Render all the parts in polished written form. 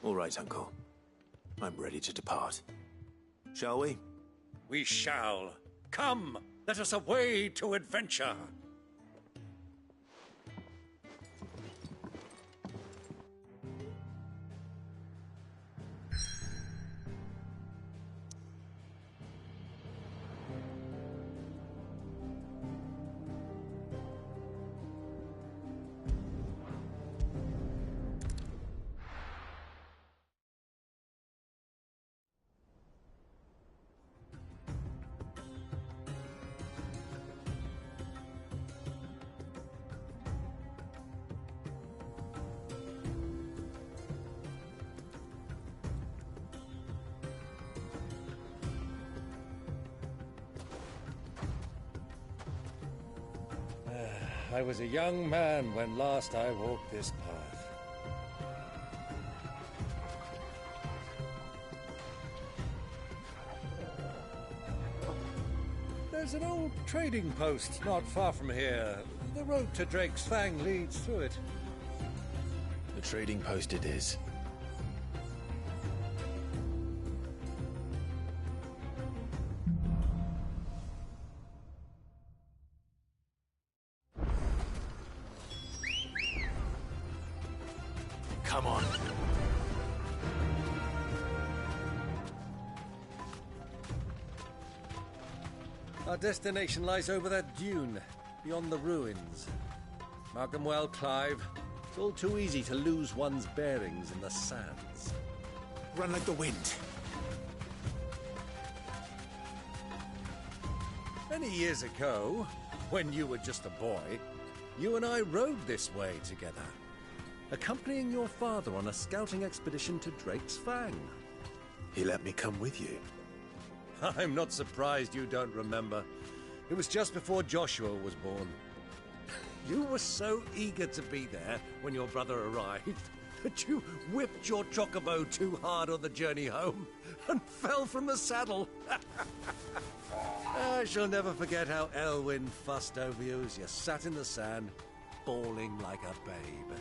All right, Uncle. I'm ready to depart. Shall we? We shall. Come, let us away to adventure. I was a young man when last I walked this path. There's an old trading post not far from here. The road to Drake's Fang leads through it. The trading post it is. Come on. Our destination lies over that dune, beyond the ruins. Mark 'em well, Clive. It's all too easy to lose one's bearings in the sands. Run like the wind. Many years ago, when you were just a boy, you and I rode this way together, accompanying your father on a scouting expedition to Drake's Fang. He let me come with you. I'm not surprised you don't remember. It was just before Joshua was born. You were so eager to be there when your brother arrived that you whipped your chocobo too hard on the journey home and fell from the saddle. I shall never forget how Elwyn fussed over you as you sat in the sand, bawling like a babe.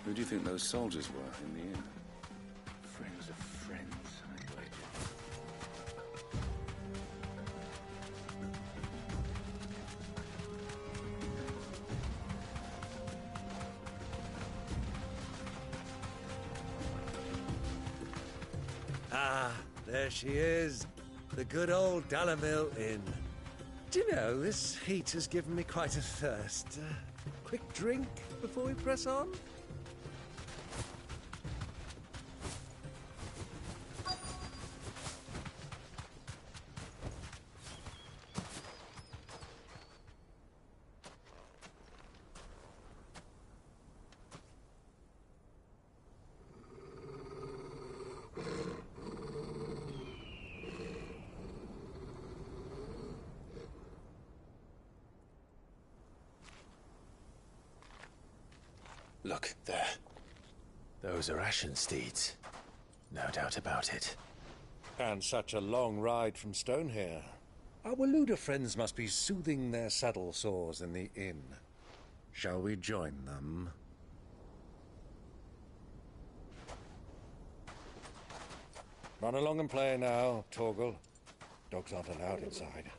Who do you think those soldiers were in the inn? Friends of friends, I waited. Ah, there she is. The good old Dalamil Inn. Do you know, this heat has given me quite a thirst. Quick drink before we press on? Look, there. Those are ashen steeds. No doubt about it. And such a long ride from Stonehere. Our Waluda friends must be soothing their saddle sores in the inn. Shall we join them? Run along and play now, Torgal. Dogs aren't allowed inside.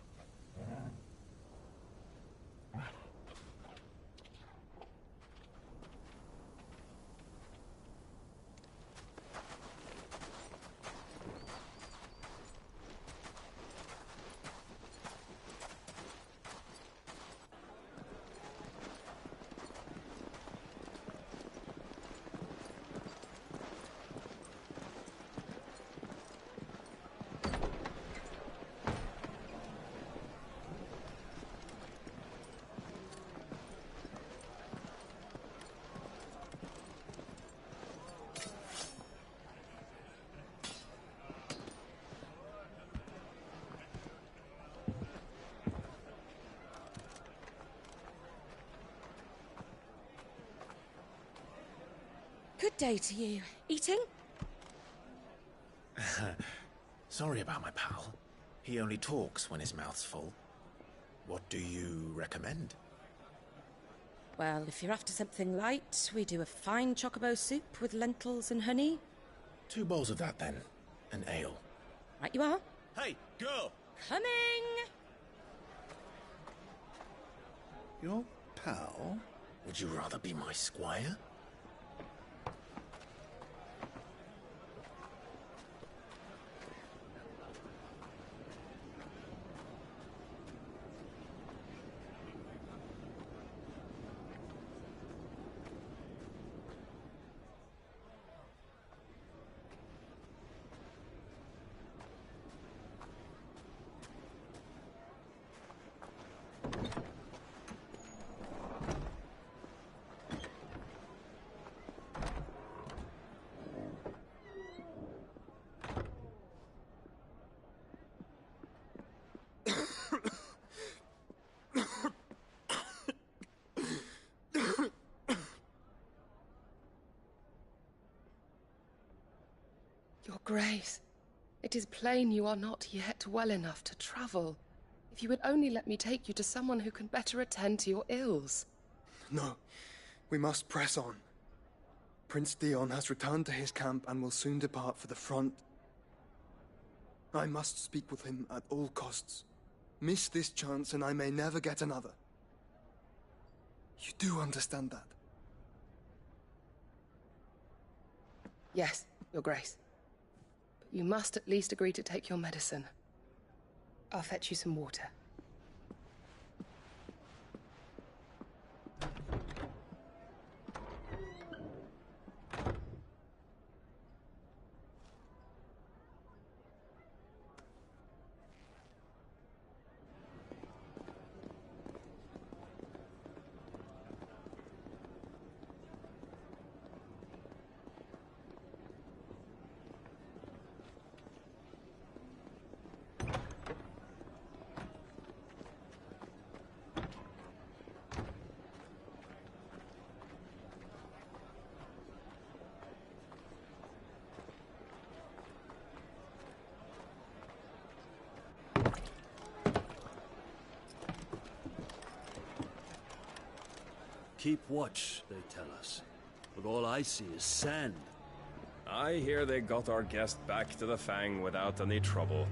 day to you. Eating? Sorry about my pal. He only talks when his mouth's full. What do you recommend? Well, if you're after something light, we do a fine chocobo soup with lentils and honey. 2 bowls of that, then. An ale. Right you are. Hey, girl! Coming! Your pal? Would you rather be my squire? Your Grace, it is plain you are not yet well enough to travel. If you would only let me take you to someone who can better attend to your ills. No, we must press on. Prince Dion has returned to his camp and will soon depart for the front. I must speak with him at all costs. Miss this chance and I may never get another. You do understand that? Yes, Your Grace. But you must at least agree to take your medicine. I'll fetch you some water. Keep watch, they tell us. But all I see is sand. I hear they got our guest back to the Fang without any trouble.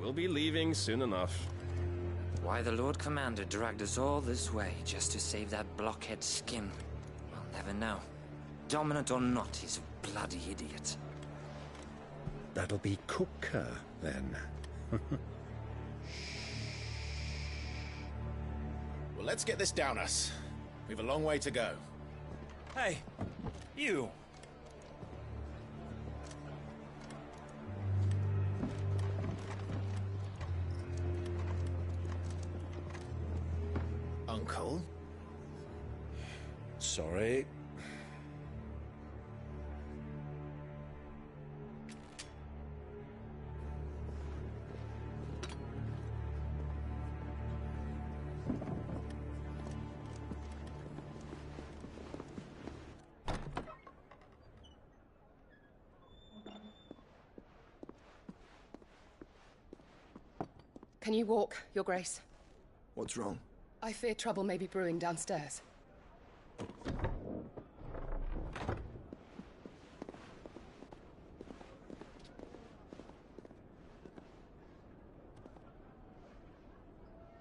We'll be leaving soon enough. Why the Lord Commander dragged us all this way just to save that blockhead skin, I'll never know. Dominant or not, he's a bloody idiot. That'll be Cooker, then. Well, let's get this down us. We've a long way to go. Hey, you. Uncle? Sorry. Can you walk, Your Grace? What's wrong? I fear trouble may be brewing downstairs.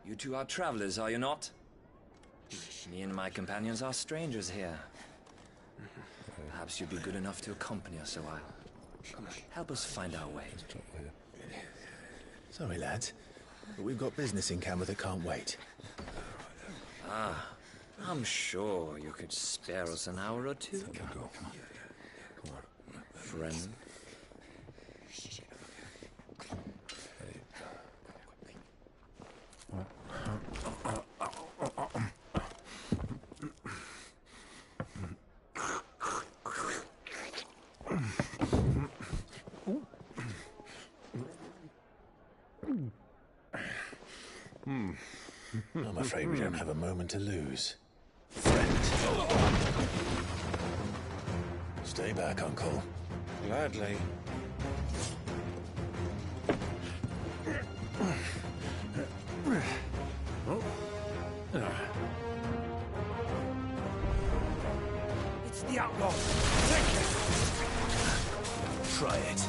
You two are travelers, are you not? Me and my companions are strangers here. Perhaps you'd be good enough to accompany us a while. Help us find our way. Sorry, lads, but we've got business in camera that can't wait. Ah, I'm sure you could spare us an hour or two. Come on. Friend. I'm afraid we don't have a moment to lose. Friend. Stay back, Uncle. Gladly. It's the outlaw. Take it. Try it.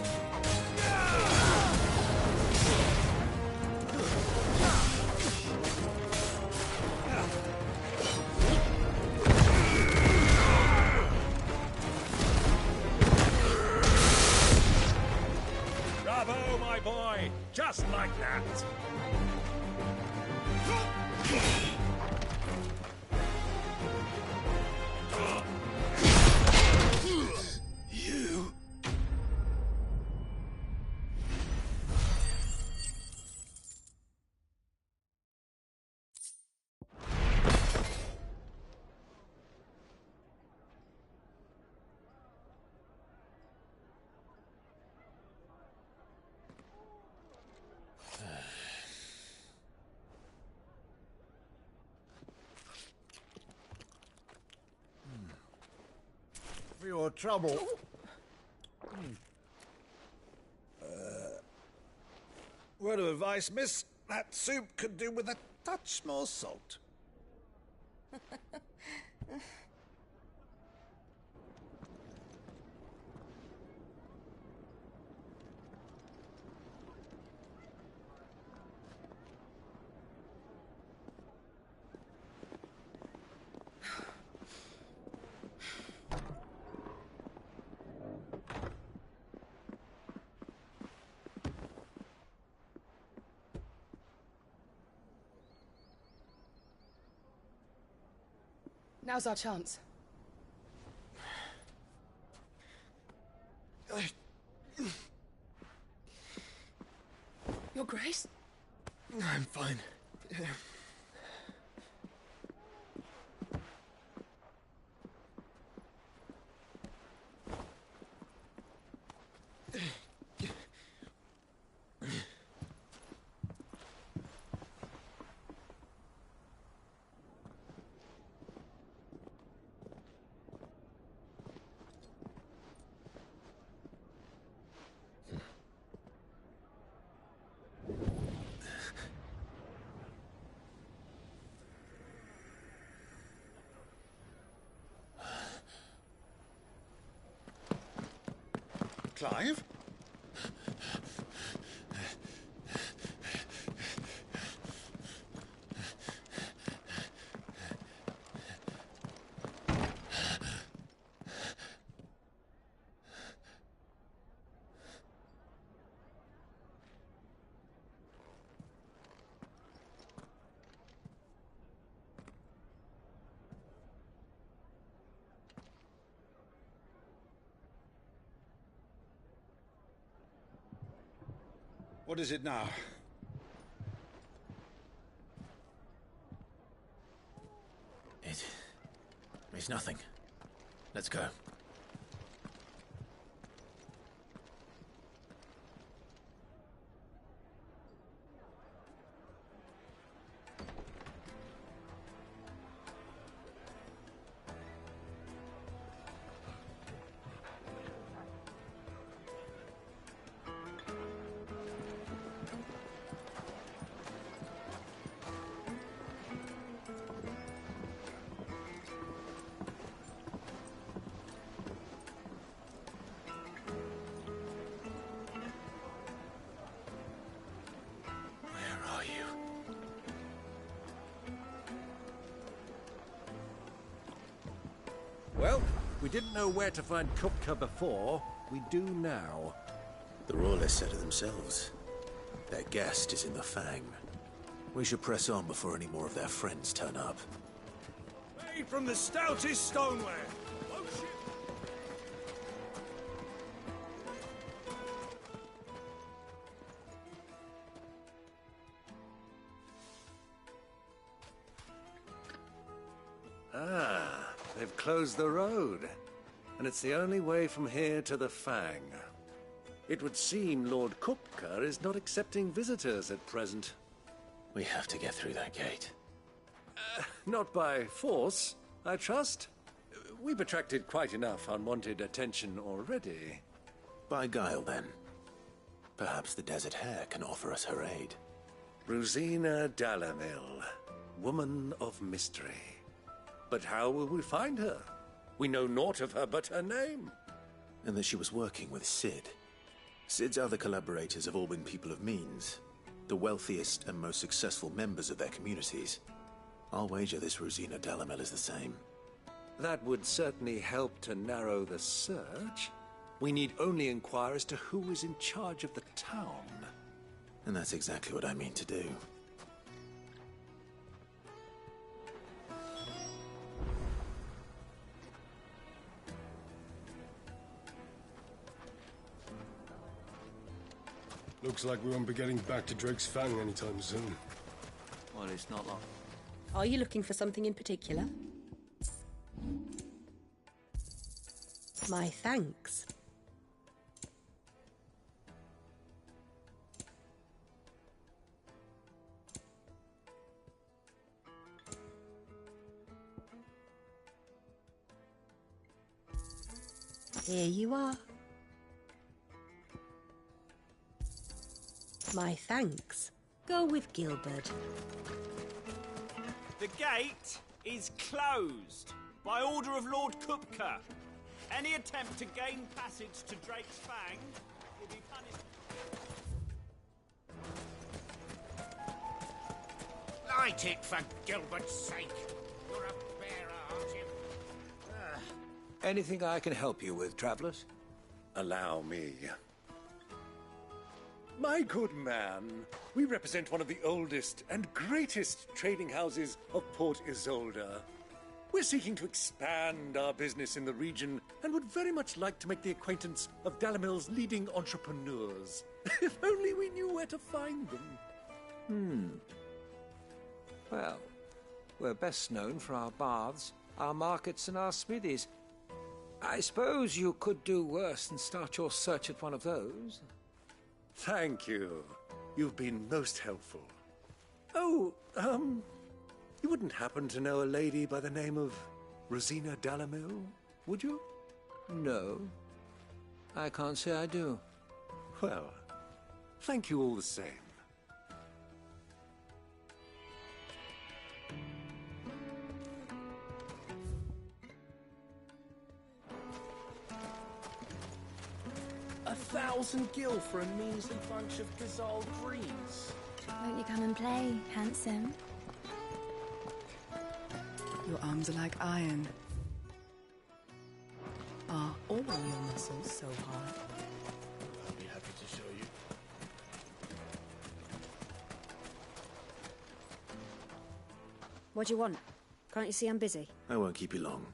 Bravo, my boy! Just like that! You... For your trouble. Word of advice, miss. That soup could do with a touch more salt. Now's our chance. Your Grace? I'm fine. Clive? What is it now? It's nothing. Let's go. Well, we didn't know where to find Kupka before. We do now. The Royalists said it themselves. Their guest is in the Fang. We should press on before any more of their friends turn up. Made from the stoutest stoneware. Oh, shit. Ah, they've closed the road. And it's the only way from here to the Fang. It would seem Lord Kupka is not accepting visitors at present. We have to get through that gate. Not by force, I trust. we've attracted quite enough unwanted attention already. By guile, then. Perhaps the Desert Hare can offer us her aid. Rosina Dalamil, woman of mystery. But how will we find her? We know naught of her but her name. And that she was working with Sid. Sid's other collaborators have all been people of means, the wealthiest and most successful members of their communities. I'll wager this Rosina Dalamel is the same. That would certainly help to narrow the search. We need only inquire as to who is in charge of the town. And that's exactly what I mean to do. Looks like we won't be getting back to Drake's Fang anytime soon. Well, it's not long. Are you looking for something in particular? My thanks. Here you are. My thanks. Go with Gilbert. The gate is closed by order of Lord Kupka. Any attempt to gain passage to Drake's Fang will be punished. Light it, for Gilbert's sake. You're a bearer, aren't you? Anything I can help you with, travelers? Allow me. My good man, we represent one of the oldest and greatest trading houses of Port Isolde. We're seeking to expand our business in the region and would very much like to make the acquaintance of Dalamil's leading entrepreneurs. If only we knew where to find them. Well, we're best known for our baths, our markets, and our smithies. I suppose you could do worse than start your search at one of those. Thank you. You've been most helpful. Oh, you wouldn't happen to know a lady by the name of Rosina Dalamil, would you? No. I can't say I do. Well, thank you all the same. $1,000 gil for a measly bunch of dissolved greens. Won't you come and play, handsome? Your arms are like iron. Are all your muscles so hard? I'll be happy to show you. What do you want? Can't you see I'm busy? I won't keep you long.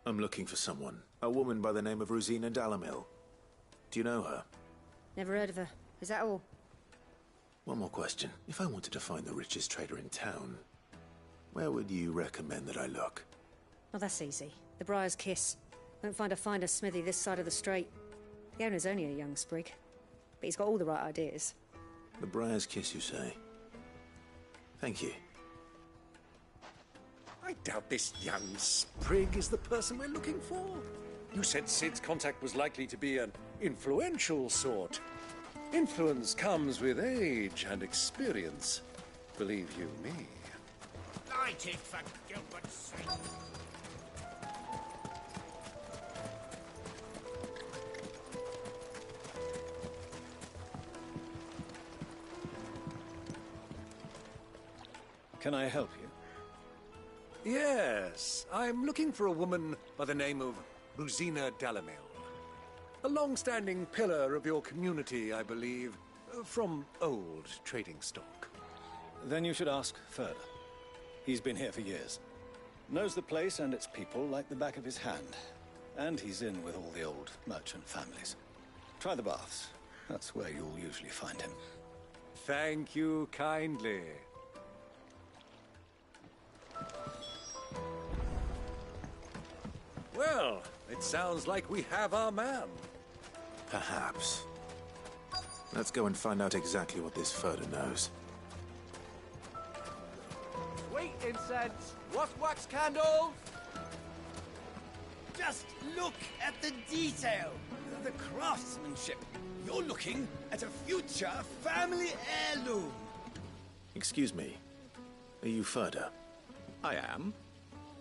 I'm looking for someone. A woman by the name of Rosina Dalamil. Do you know her? Never heard of her. Is that all? One more question. If I wanted to find the richest trader in town, where would you recommend that I look? Oh, that's easy. The Briar's Kiss. Won't find a finer smithy this side of the strait. The owner's only a young sprig, but he's got all the right ideas. The Briar's Kiss, you say? Thank you. I doubt this young sprig is the person we're looking for. You said Sid's contact was likely to be an influential sort. Influence comes with age and experience. Believe you me. Light it, for Gilbert's sake. Can I help you? Yes, I'm looking for a woman by the name of Rosina Dalamil. A long-standing pillar of your community, I believe, from old trading stock. Then you should ask further. He's been here for years. Knows the place and its people like the back of his hand. And he's in with all the old merchant families. Try the baths. That's where you'll usually find him. Thank you kindly. Well, it sounds like we have our man. Perhaps. Let's go and find out exactly what this Furder knows. Sweet incense, wax candles. Just look at the detail, the craftsmanship. You're looking at a future family heirloom. Excuse me. Are you Ferda? I am.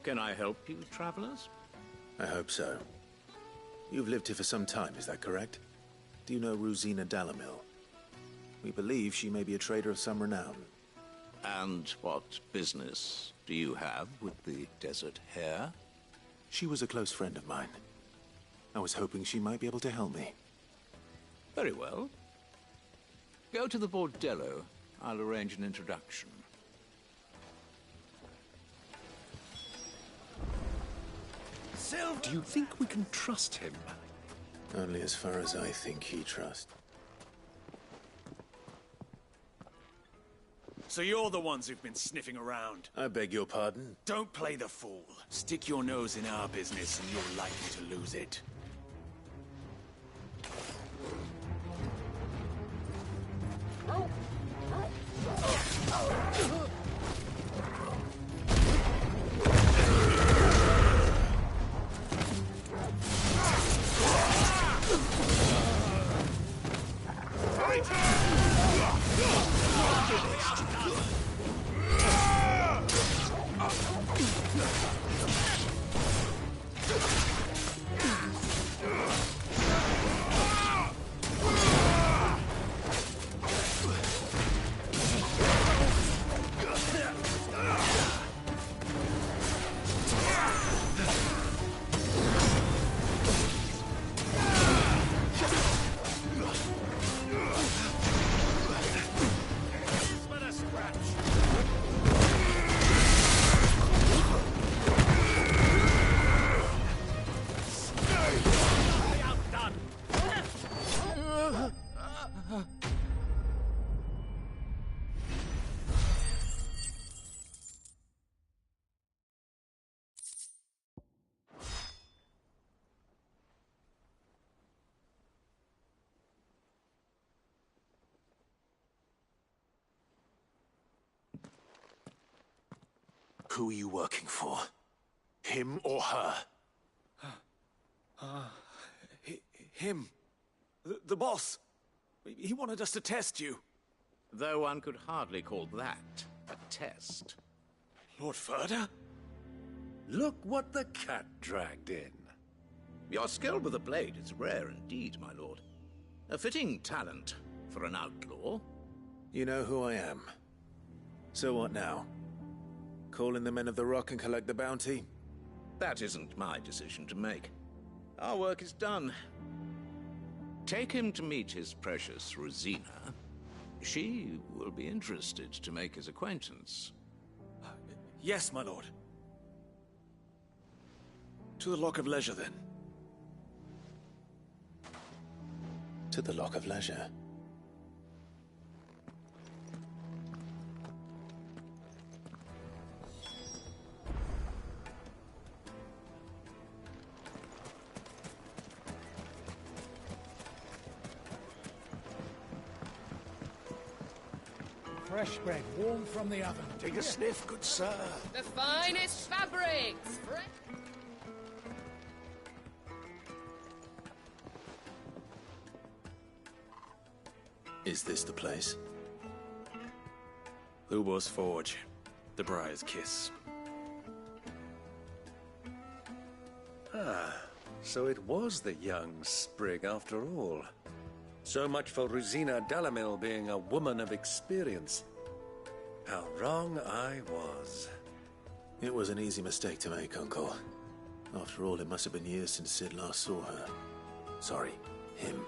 Can I help you, travelers? I hope so. You've lived here for some time, is that correct? Do you know Rosina Dalamil? We believe she may be a trader of some renown. And what business do you have with the desert hare? She was a close friend of mine. I was hoping she might be able to help me. Very well. Go to the bordello. I'll arrange an introduction. Do you think we can trust him? Only as far as I think he trusts. So you're the ones who've been sniffing around. I beg your pardon? Don't play the fool. Stick your nose in our business and you're likely to lose it. Who are you working for? Him or her? Him. The boss. He wanted us to test you. Though one could hardly call that a test. Lord Ferda? Look what the cat dragged in. Your skill with the blade is rare indeed, my lord. A fitting talent for an outlaw. You know who I am. So what now? Call in the Men of the Rock and collect the bounty? That isn't my decision to make. Our work is done. Take him to meet his precious Rosina. She will be interested to make his acquaintance. Yes, my lord. To the Lock of Leisure, then. To the Lock of Leisure. Fresh bread, warm from the oven. Take a sniff, good sir. The finest fabrics. Is this the place? Lubor's Forge. The Briar's Kiss. Ah, so it was the young sprig after all. So much for Rosina Dalamil being a woman of experience. How wrong I was. It was an easy mistake to make, Uncle. After all, it must have been years since Sid last saw her. Sorry, him.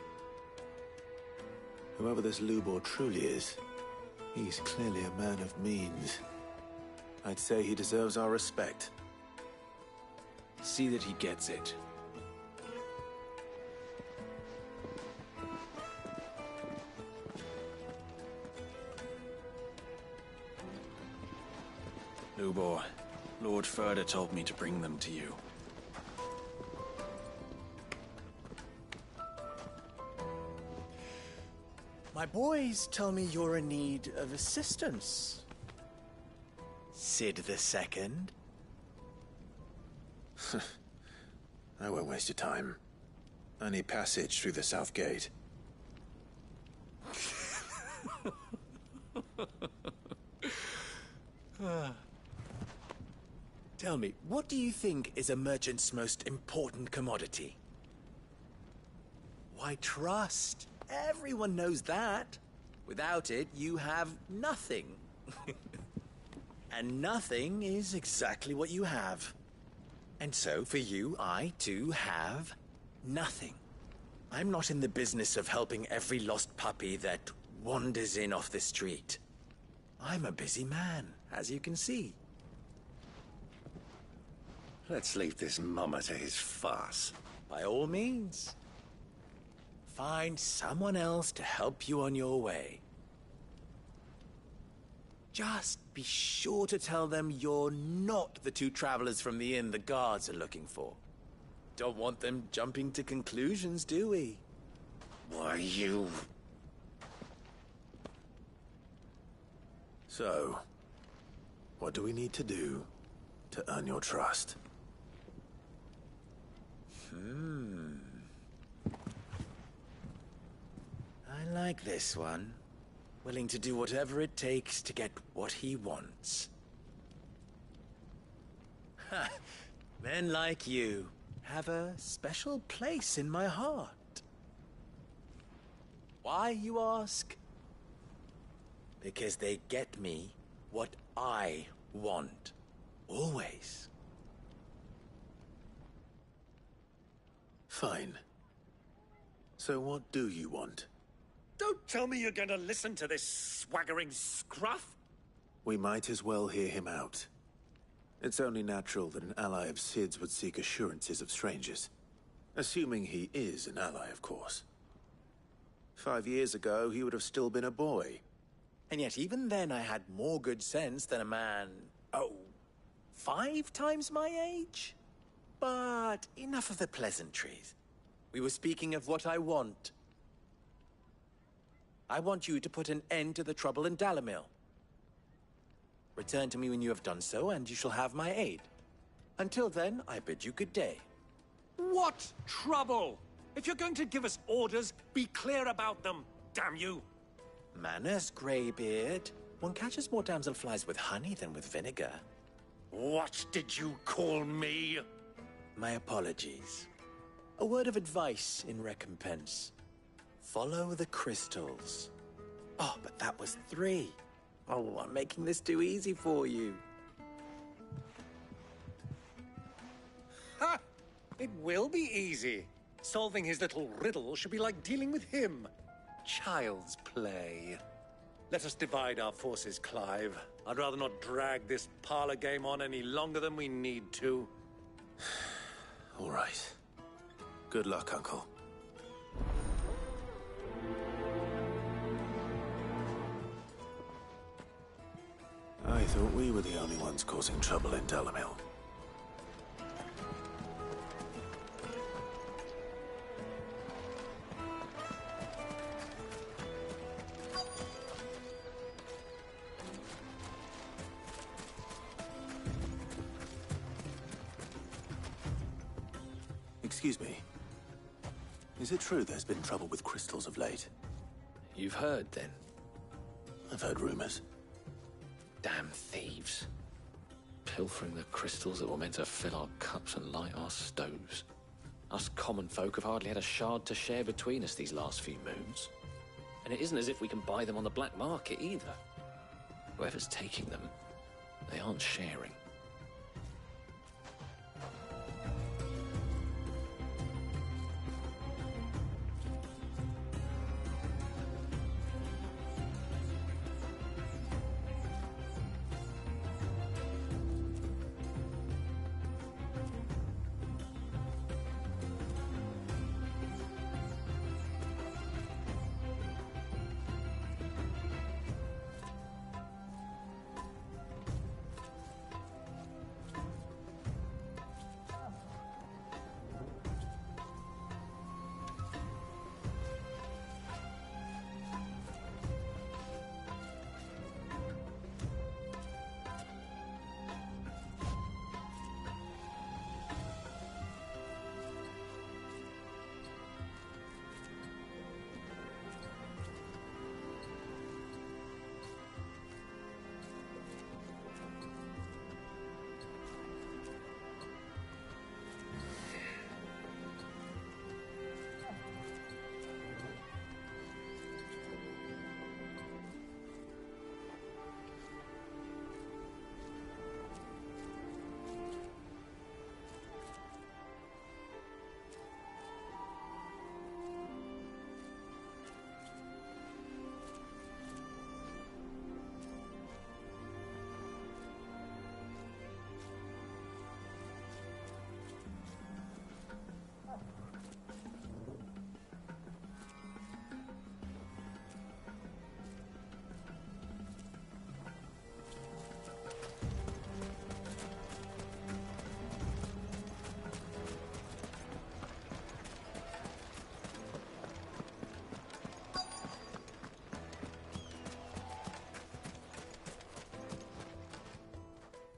Whoever this Lubor truly is, he's clearly a man of means. I'd say he deserves our respect. See that he gets it. Lubor, Lord Ferda told me to bring them to you. My boys tell me you're in need of assistance. Sid II? I won't waste your time. I need passage through the south gate. Tell me, what do you think is a merchant's most important commodity? Why, trust. Everyone knows that. Without it, you have nothing. And nothing is exactly what you have. And so, for you, I, too, have nothing. I'm not in the business of helping every lost puppy that wanders in off the street. I'm a busy man, as you can see. Let's leave this mummer to his farce. By all means. Find someone else to help you on your way. Just be sure to tell them you're not the two travelers from the inn the guards are looking for. Don't want them jumping to conclusions, do we? Why, you... So, what do we need to do to earn your trust? I like this one. Willing to do whatever it takes to get what he wants. Ha! Men like you have a special place in my heart. Why, you ask? Because they get me what I want. Always. Fine. So what do you want? Don't tell me you're going to listen to this swaggering scruff! We might as well hear him out. It's only natural that an ally of Sid's would seek assurances of strangers. Assuming he is an ally, of course. 5 years ago, he would have still been a boy. And yet even then I had more good sense than a man, 5 times my age? But enough of the pleasantries. We were speaking of what I want. I want you to put an end to the trouble in Dalamil. Return to me when you have done so, and you shall have my aid. Until then, I bid you good day. What trouble? If you're going to give us orders, be clear about them, damn you! Manners, Greybeard. One catches more damselflies with honey than with vinegar. What did you call me? My apologies. A word of advice in recompense. Follow the crystals. Oh, but that was 3. Oh, I'm making this too easy for you. Ha! It will be easy. Solving his little riddle should be like dealing with him. Child's play. Let us divide our forces, Clive. I'd rather not drag this parlor game on any longer than we need to. All right. Good luck, Uncle. I thought we were the only ones causing trouble in Dalamil. Excuse me. Is it true there's been trouble with crystals of late? You've heard, then? I've heard rumors. Damn thieves. Pilfering the crystals that were meant to fill our cups and light our stoves. Us common folk have hardly had a shard to share between us these last few moons. And it isn't as if we can buy them on the black market either. Whoever's taking them, they aren't sharing.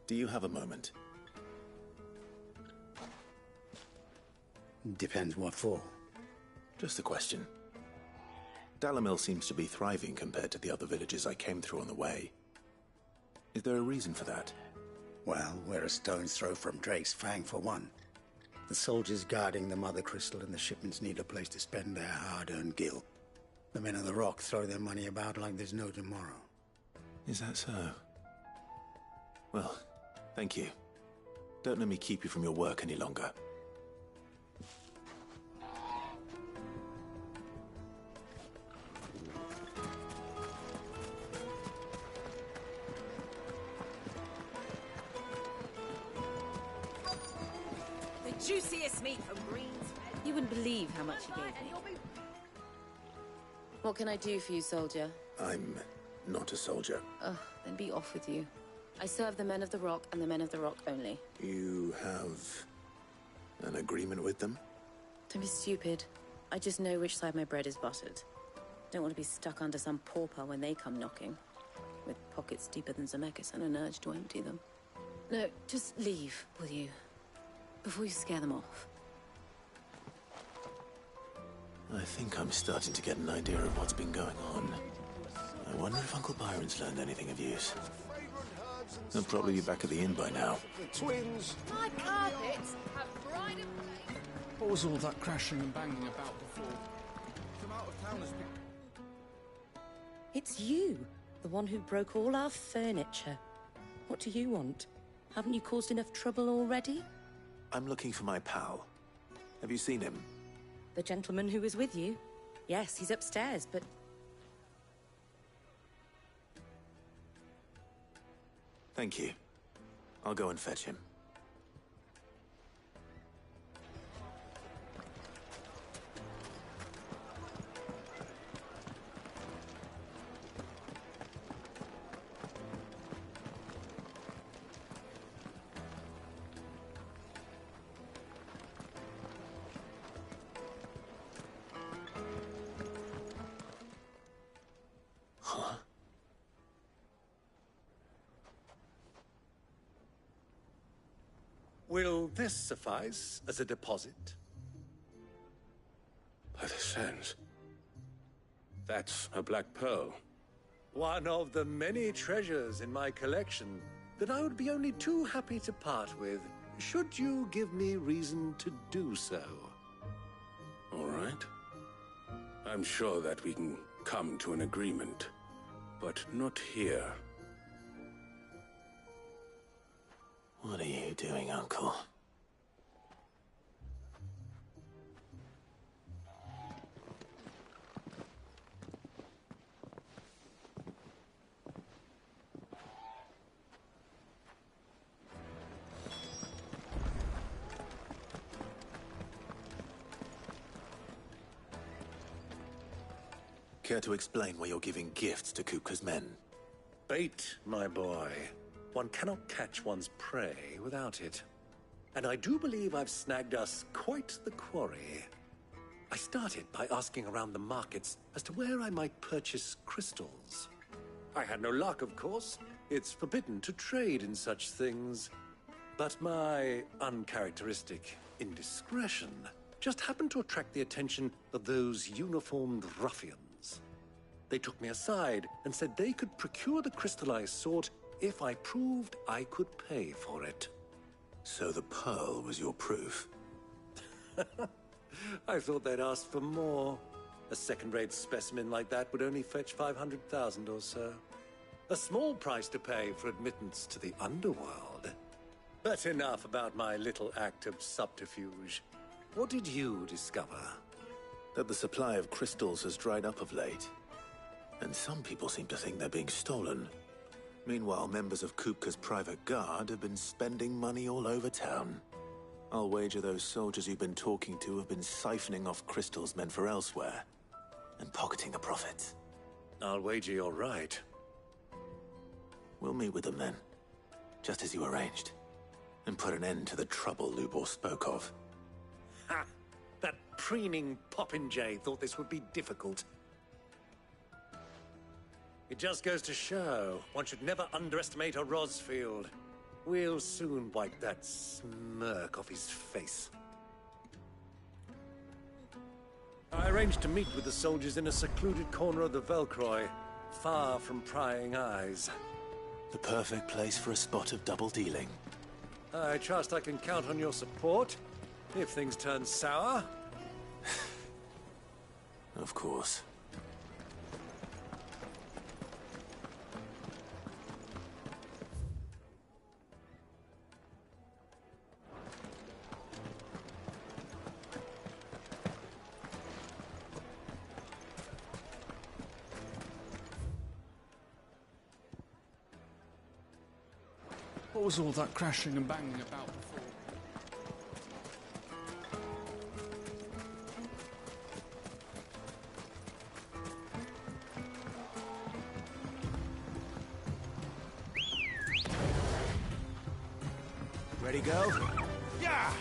Do you have a moment? Depends what for. Just a question. Dalamil seems to be thriving compared to the other villages I came through on the way. Is there a reason for that? Well, we're a stone's throw from Drake's Fang for one. The soldiers guarding the Mother Crystal and the shipments need a place to spend their hard-earned gil. The men of the Rock throw their money about like there's no tomorrow. Is that so? Well, thank you. Don't let me keep you from your work any longer. The juiciest meat from Greens. You wouldn't believe how much he gave me. What can I do for you, soldier? I'm not a soldier. Ugh, then be off with you. I serve the men of the Rock and the men of the Rock only. You have an agreement with them? Don't be stupid. I just know which side my bread is buttered. Don't want to be stuck under some pauper when they come knocking. With pockets deeper than Zemeckis and an urge to empty them. No, just leave, will you? Before you scare them off. I think I'm starting to get an idea of what's been going on. I wonder if Uncle Byron's learned anything of use. He'll probably be back at the inn by now. Twins. My carpets have bride and maid. What was all that crashing and banging about before? Come out of town has been... It's you, the one who broke all our furniture. What do you want? Haven't you caused enough trouble already? I'm looking for my pal. Have you seen him? The gentleman who was with you? Yes, he's upstairs, but... Thank you. I'll go and fetch him. Will this suffice as a deposit? By the sands. That's a black pearl. One of the many treasures in my collection that I would be only too happy to part with, should you give me reason to do so. All right. I'm sure that we can come to an agreement, but not here. What are you doing, Uncle? Care to explain why you're giving gifts to Kupka's men? Bait, my boy. One cannot catch one's prey without it. And I do believe I've snagged us quite the quarry. I started by asking around the markets as to where I might purchase crystals. I had no luck, of course. It's forbidden to trade in such things. But my uncharacteristic indiscretion just happened to attract the attention of those uniformed ruffians. They took me aside and said they could procure the crystal I sought if I proved I could pay for it. So the pearl was your proof? I thought they'd ask for more. A second-rate specimen like that would only fetch 500,000 or so. A small price to pay for admittance to the underworld. But enough about my little act of subterfuge. What did you discover? That the supply of crystals has dried up of late. And some people seem to think they're being stolen. Meanwhile, members of Kupka's private guard have been spending money all over town. I'll wager those soldiers you've been talking to have been siphoning off crystals meant for elsewhere, and pocketing the profits. I'll wager you're right. We'll meet with them then, just as you arranged, and put an end to the trouble Lubor spoke of. Ha! That preening popinjay thought this would be difficult. It just goes to show one should never underestimate a Rosfield. We'll soon wipe that smirk off his face. I arranged to meet with the soldiers in a secluded corner of the Velcroy, far from prying eyes. The perfect place for a spot of double dealing. I trust I can count on your support if things turn sour. Of course. What was all that crashing and banging about before? Ready, go? Yeah!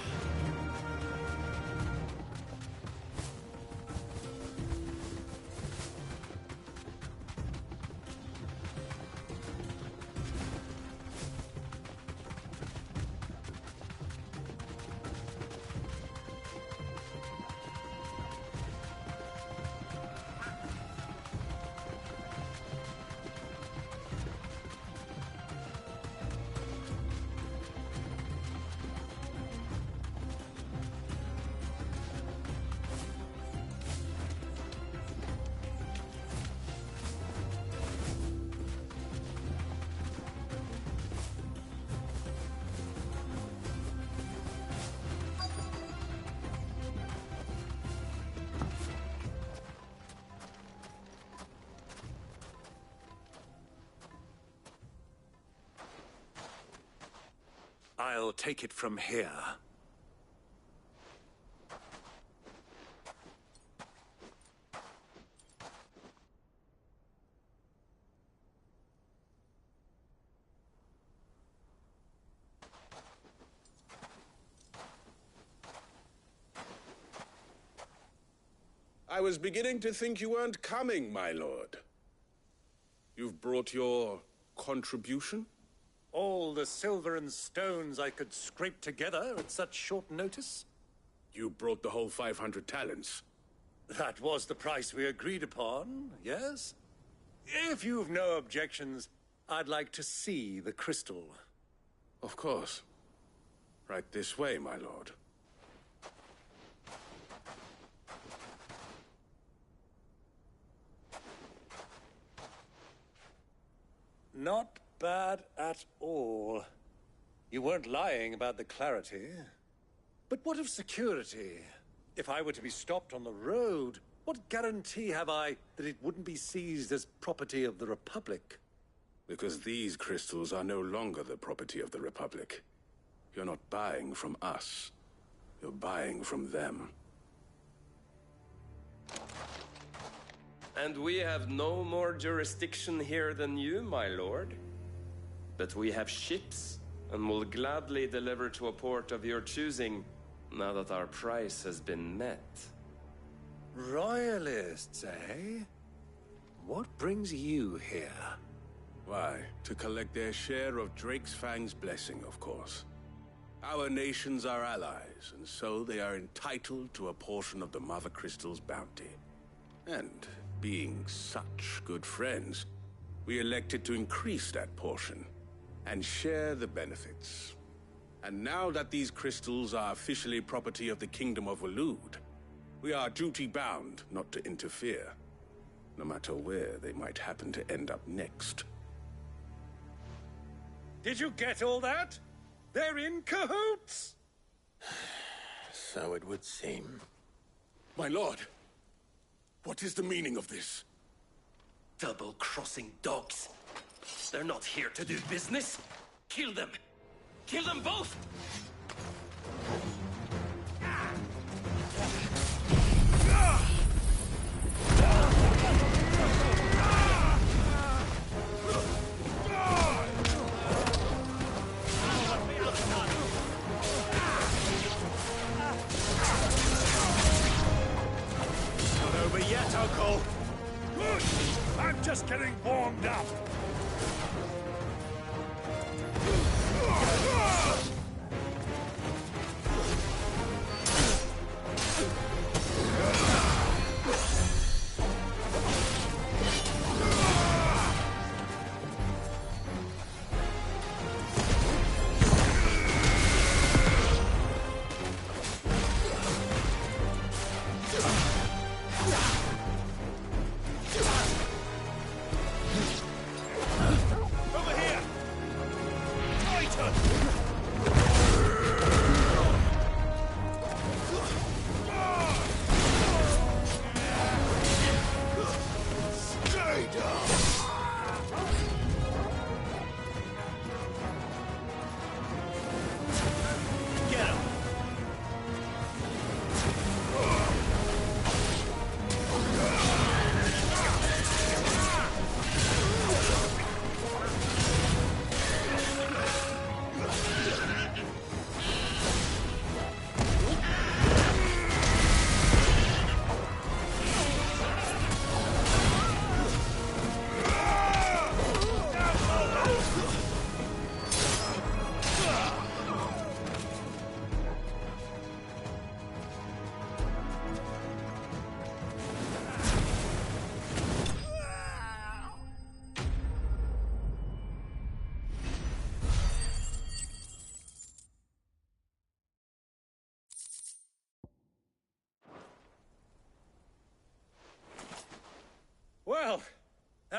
I'll take it from here. I was beginning to think you weren't coming, my lord. You've brought your contribution? All the silver and stones I could scrape together at such short notice? You brought the whole 500 talents. That was the price we agreed upon, yes? If you've no objections, I'd like to see the crystal. Of course. Right this way, my lord. Not bad at all. You weren't lying about the clarity. But what of security? If I were to be stopped on the road, what guarantee have I that it wouldn't be seized as property of the Republic? Because these crystals are no longer the property of the Republic. You're not buying from us. You're buying from them. And we have no more jurisdiction here than you, my lord. But we have ships, and will gladly deliver to a port of your choosing, now that our price has been met. Royalists, eh? What brings you here? Why, to collect their share of Drake's Fang's blessing, of course. Our nations are allies, and so they are entitled to a portion of the Mother Crystal's bounty. And being such good friends, we elected to increase that portion and share the benefits. And now that these crystals are officially property of the Kingdom of Waloed, we are duty-bound not to interfere, no matter where they might happen to end up next. Did you get all that? They're in cahoots! So it would seem. My lord, what is the meaning of this? Double-crossing dogs. They're not here to do business. Kill them. Kill them both! Not over yet, Uncle. Good. I'm just getting warmed up.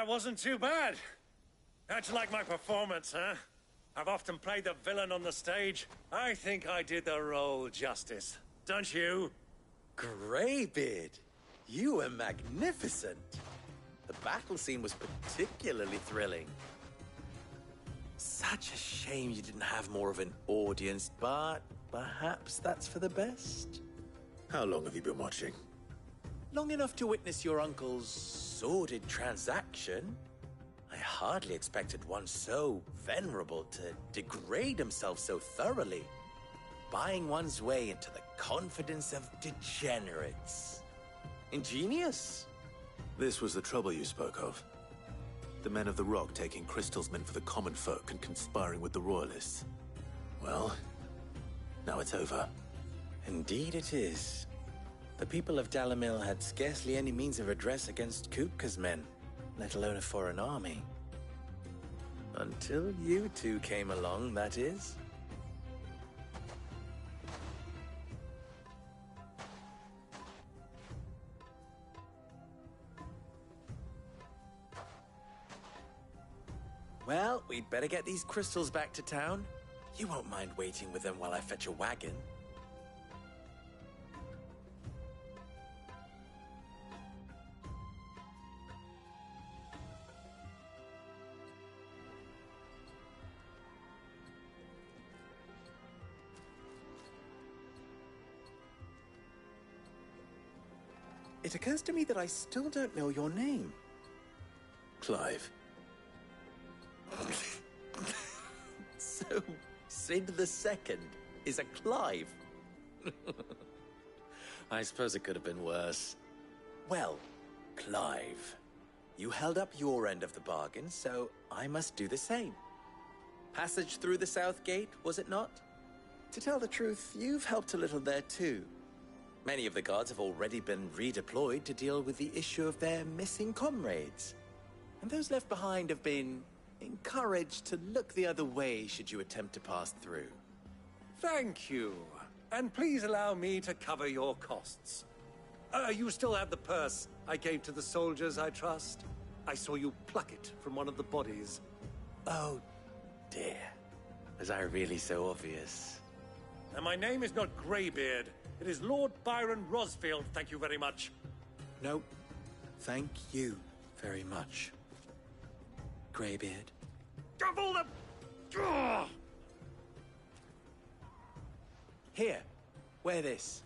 wasn't too bad. How'd you like my performance, huh? I've often played the villain on the stage. I think I did the role justice. Don't you? Greybeard, you were magnificent. The battle scene was particularly thrilling. Such a shame you didn't have more of an audience, but perhaps that's for the best. How long have you been watching? Long enough to witness your uncle's sordid transaction. I hardly expected one so venerable to degrade himself so thoroughly, buying one's way into the confidence of degenerates. Ingenious. This was the trouble you spoke of. The men of the Rock taking Crystal's men for the common folk and conspiring with the Royalists. Well, now it's over. Indeed it is. The people of Dalamil had scarcely any means of redress against Kupka's men, let alone a foreign army. Until you two came along, that is. Well, we'd better get these crystals back to town. You won't mind waiting with them while I fetch a wagon. It occurs to me that I still don't know your name. Clive. So, Sid the Second is a Clive. I suppose it could have been worse. Well, Clive, you held up your end of the bargain, so I must do the same. Passage through the South Gate, was it not? To tell the truth, you've helped a little there too. Many of the guards have already been redeployed to deal with the issue of their missing comrades. And those left behind have been encouraged to look the other way should you attempt to pass through. Thank you. And please allow me to cover your costs. You still have the purse I gave to the soldiers, I trust? I saw you pluck it from one of the bodies. Oh, dear. Was I really so obvious? And my name is not Greybeard. It is Lord Byron Rosfield, thank you very much. No, thank you very much, Greybeard. Double the... Ugh! Here, wear this.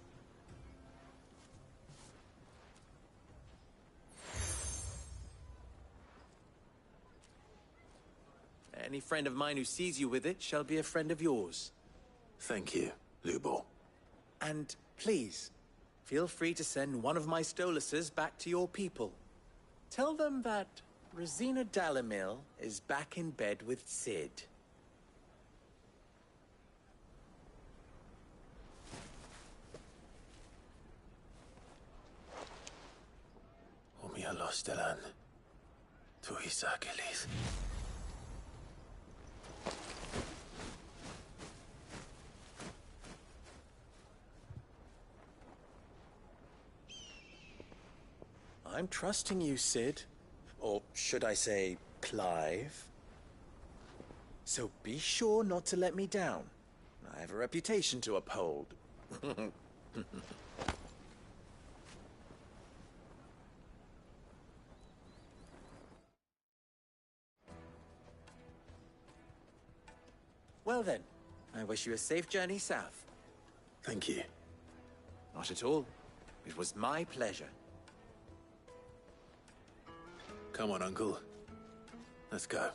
Any friend of mine who sees you with it shall be a friend of yours. Thank you, Lubor. And please, feel free to send one of my Stoluses back to your people. Tell them that Rosina Dalamil is back in bed with Sid. Omia los delan. Tu Isakelis. I'm trusting you, Sid. Or should I say, Clive? So be sure not to let me down. I have a reputation to uphold. Well then, I wish you a safe journey south. Thank you. Not at all. It was my pleasure. Come on, Uncle. Let's go.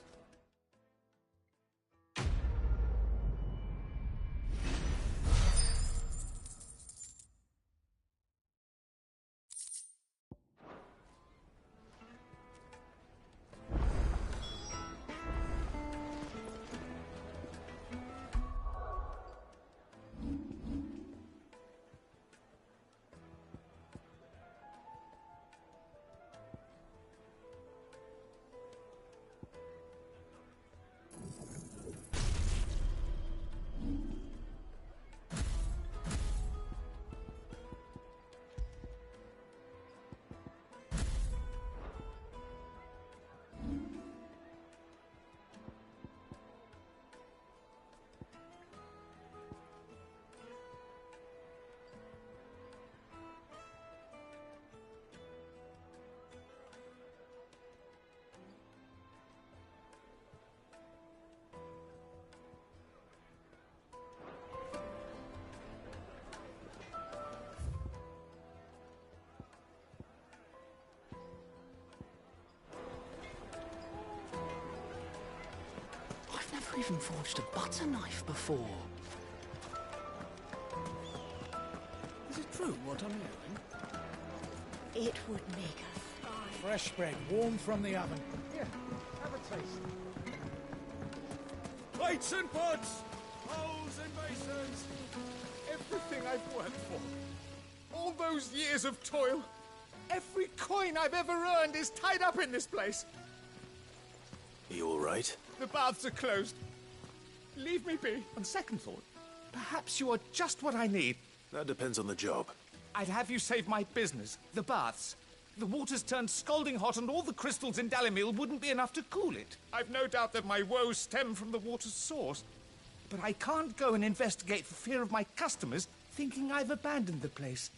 even forged a butter knife before. Is it true what I'm hearing? It would make a fine... Fresh bread, warm from the oven. Here, have a taste. Plates and pots! Bowls and basins! Everything I've worked for. All those years of toil. Every coin I've ever earned is tied up in this place. Are you all right? The baths are closed. Leave me be. On second thought, perhaps you are just what I need. That depends on the job. I'd have you save my business, the baths. The water's turned scalding hot and all the crystals in Dalimil wouldn't be enough to cool it. I've no doubt that my woes stem from the water's source. But I can't go and investigate for fear of my customers thinking I've abandoned the place.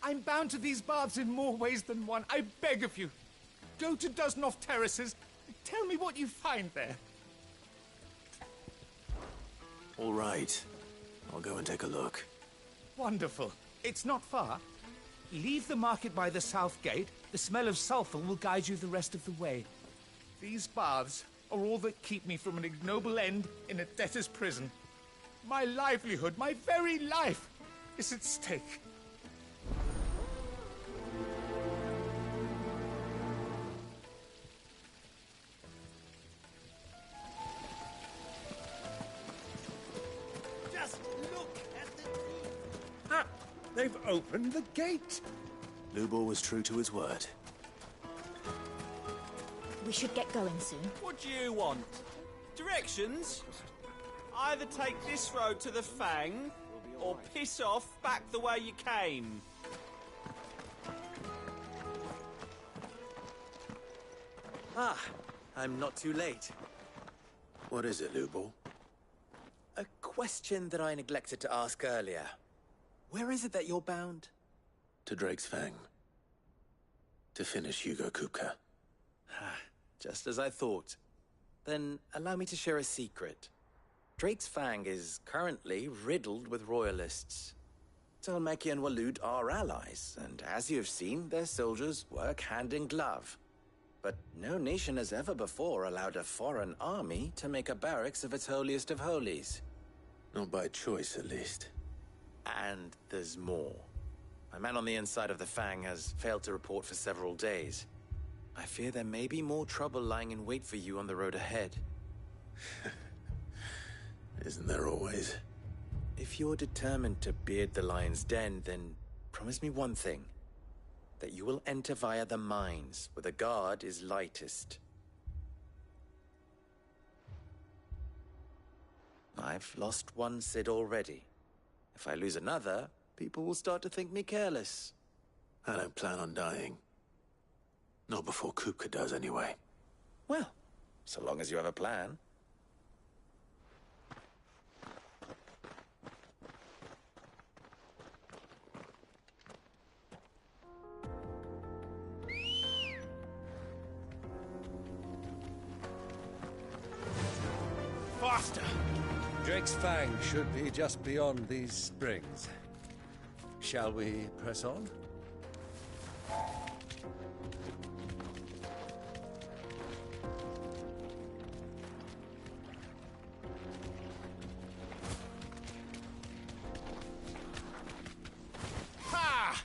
I'm bound to these baths in more ways than one. I beg of you. Go to Dusnoff Terraces. Tell me what you find there. All right. I'll go and take a look. Wonderful. It's not far. Leave the market by the south gate. The smell of sulphur will guide you the rest of the way. These baths are all that keep me from an ignoble end in a debtor's prison. My livelihood, my very life, is at stake. Just look at the... Ah, they've opened the gate. Lubor was true to his word. We should get going soon. What do you want? Directions? Either take this road to the Fang, or piss off back the way you came. Ah, I'm not too late. What is it, Lubor? A question that I neglected to ask earlier. Where is it that you're bound? To Drake's Fang. To finish Hugo Kupka. Just as I thought. Then allow me to share a secret. Drake's Fang is currently riddled with royalists. Talmeki and Walud are allies, and as you have seen, their soldiers work hand in glove. But no nation has ever before allowed a foreign army to make a barracks of its holiest of holies. Not by choice, at least. And there's more. My man on the inside of the Fang has failed to report for several days. I fear there may be more trouble lying in wait for you on the road ahead. Isn't there always? If you're determined to beard the lion's den, then promise me one thing. That you will enter via the mines, where the guard is lightest. I've lost one Cid already. If I lose another, people will start to think me careless. I don't plan on dying. Not before Kupka does, anyway. Well, so long as you have a plan. Faster! Drake's Fang should be just beyond these springs. Shall we press on? Ha!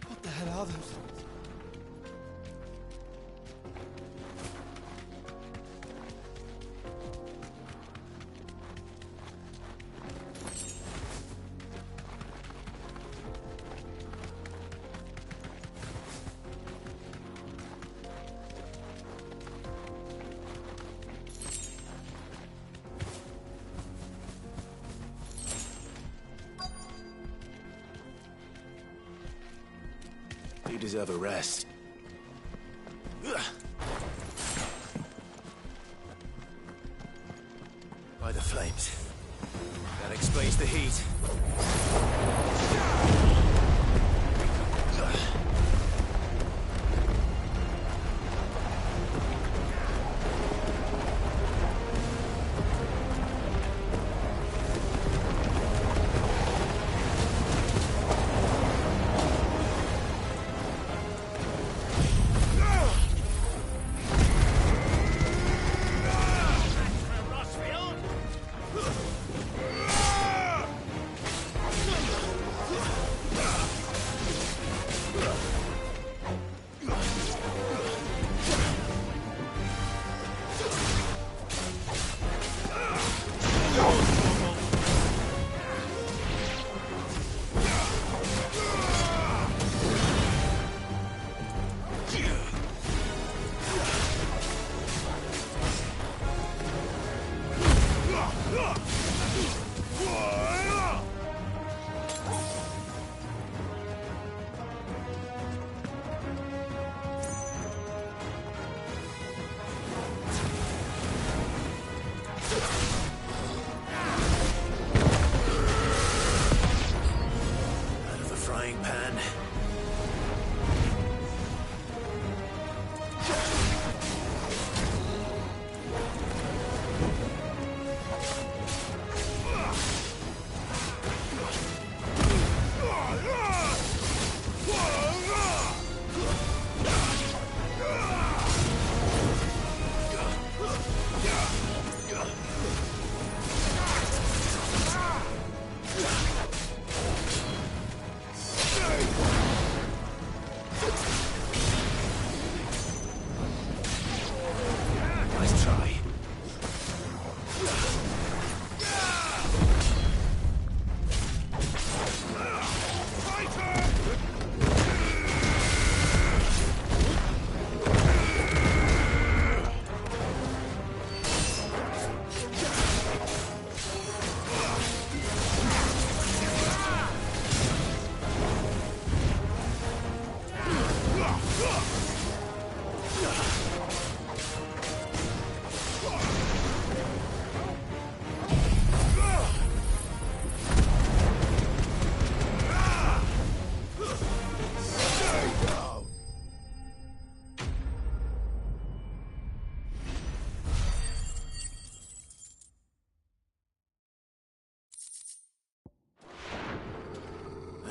What the hell are those things? You deserve a rest. By the flames. That explains the heat.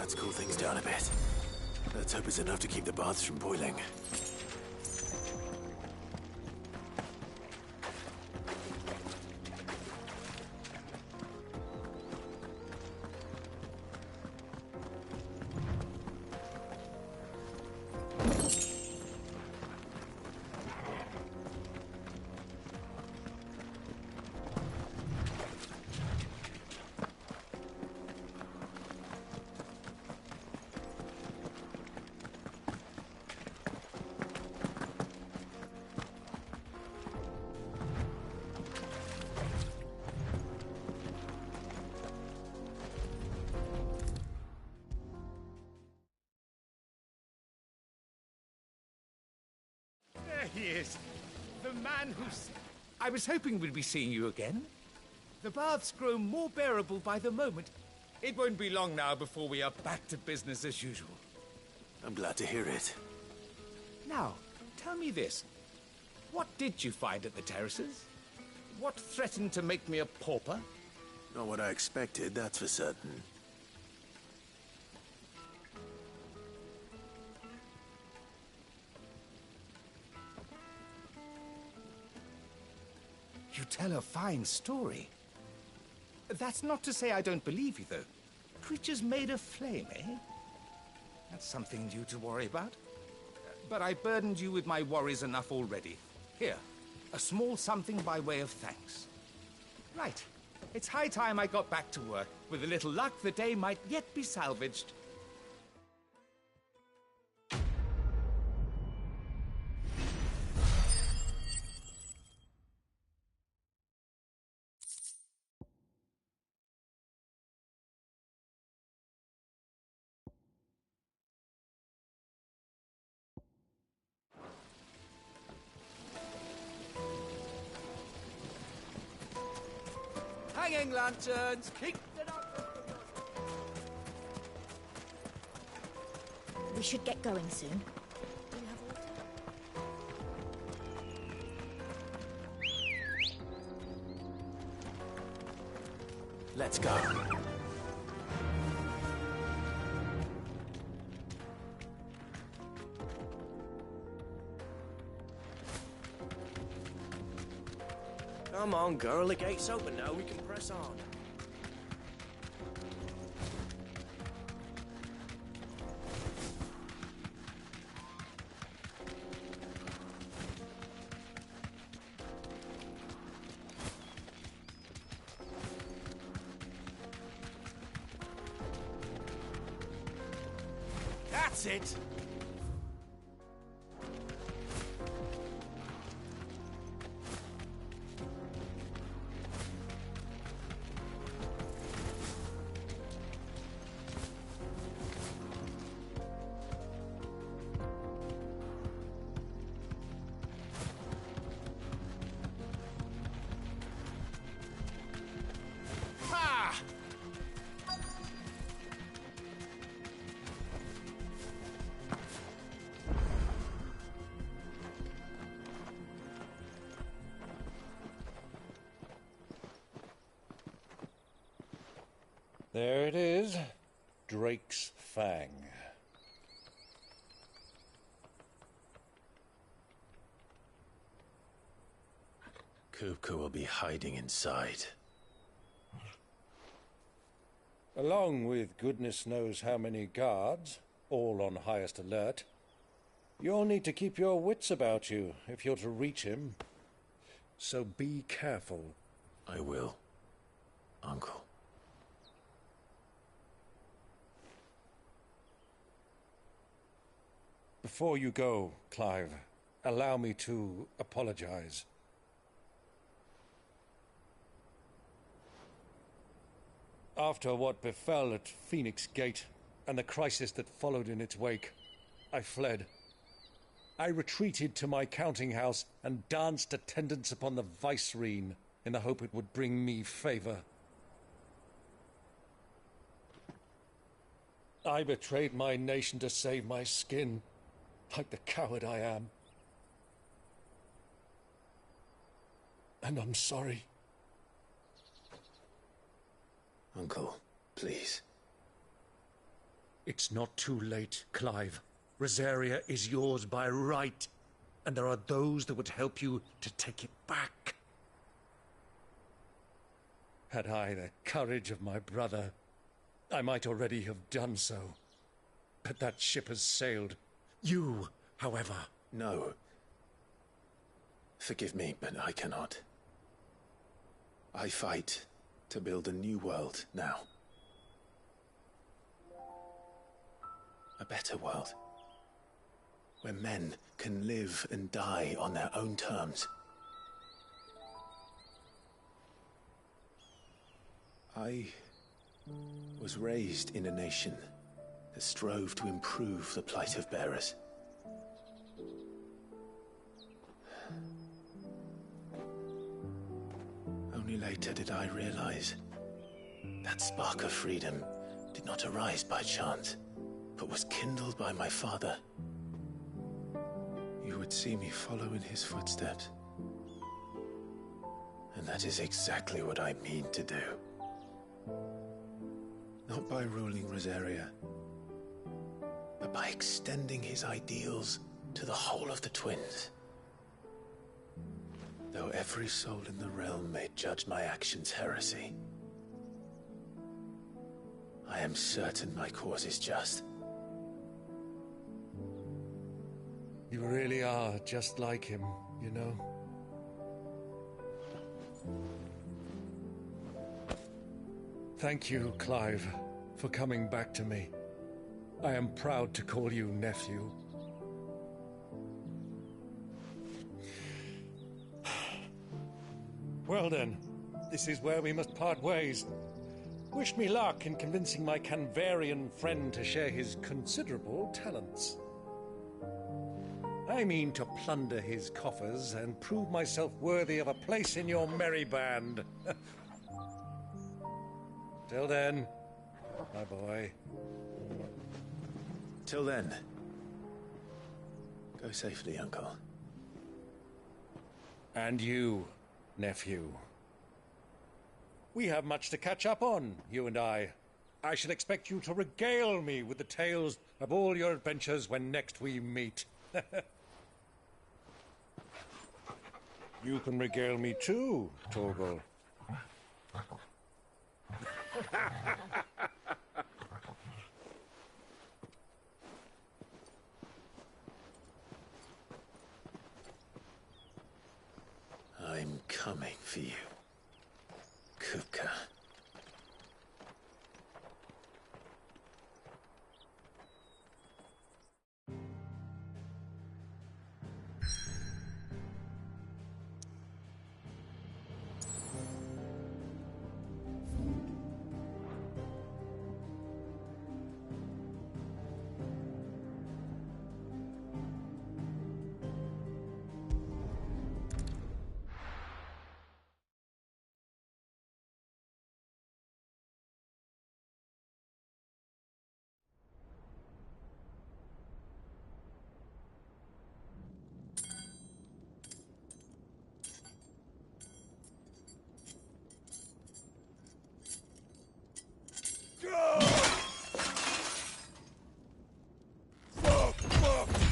Let's cool things down a bit. Let's hope it's enough to keep the baths from boiling. There he is. The man who's... I was hoping we'd be seeing you again. The baths grow more bearable by the moment. It won't be long now before we are back to business as usual. I'm glad to hear it. Now, tell me this. What did you find at the terraces? What threatened to make me a pauper? Not what I expected, that's for certain. You tell a fine story. That's not to say I don't believe you, though. Creatures made of flame, eh? That's something new to worry about. But I burdened you with my worries enough already. Here, a small something by way of thanks. Right. It's high time I got back to work. With a little luck, the day might yet be salvaged. Hanging lanterns, keep it up. We should get going soon. Let's go. Come on, girl, the gate's open now, we can press on. That's it! There it is. Drake's Fang. Kupka will be hiding inside. Along with goodness knows how many guards, all on highest alert. You'll need to keep your wits about you if you're to reach him. So be careful. I will, Uncle. Before you go, Clive, allow me to apologize. After what befell at Phoenix Gate and the crisis that followed in its wake, I fled. I retreated to my counting house and danced attendance upon the vicereine in the hope it would bring me favor. I betrayed my nation to save my skin, like the coward I am. And I'm sorry. Uncle, please. It's not too late, Clive. Rosaria is yours by right, and there are those that would help you to take it back. Had I the courage of my brother, I might already have done so. But that ship has sailed. You, however... No. Forgive me, but I cannot. I fight to build a new world now. A better world. Where men can live and die on their own terms. I was raised in a nation that strove to improve the plight of bearers. Only later did I realize that spark of freedom did not arise by chance, but was kindled by my father. You would see me follow in his footsteps. And that is exactly what I mean to do. Not by ruling Rosaria, but by extending his ideals to the whole of the twins. Though every soul in the realm may judge my actions heresy, I am certain my cause is just. You really are just like him, you know. Thank you, Clive, for coming back to me. I am proud to call you nephew. Well then, this is where we must part ways. Wish me luck in convincing my Canvarian friend to share his considerable talents. I mean to plunder his coffers and prove myself worthy of a place in your merry band. Till then, my boy. Till then, go safely, Uncle. And you, nephew. We have much to catch up on, you and I. I shall expect you to regale me with the tales of all your adventures when next we meet. You can regale me too, Torgal. I'm coming for you, Kupka.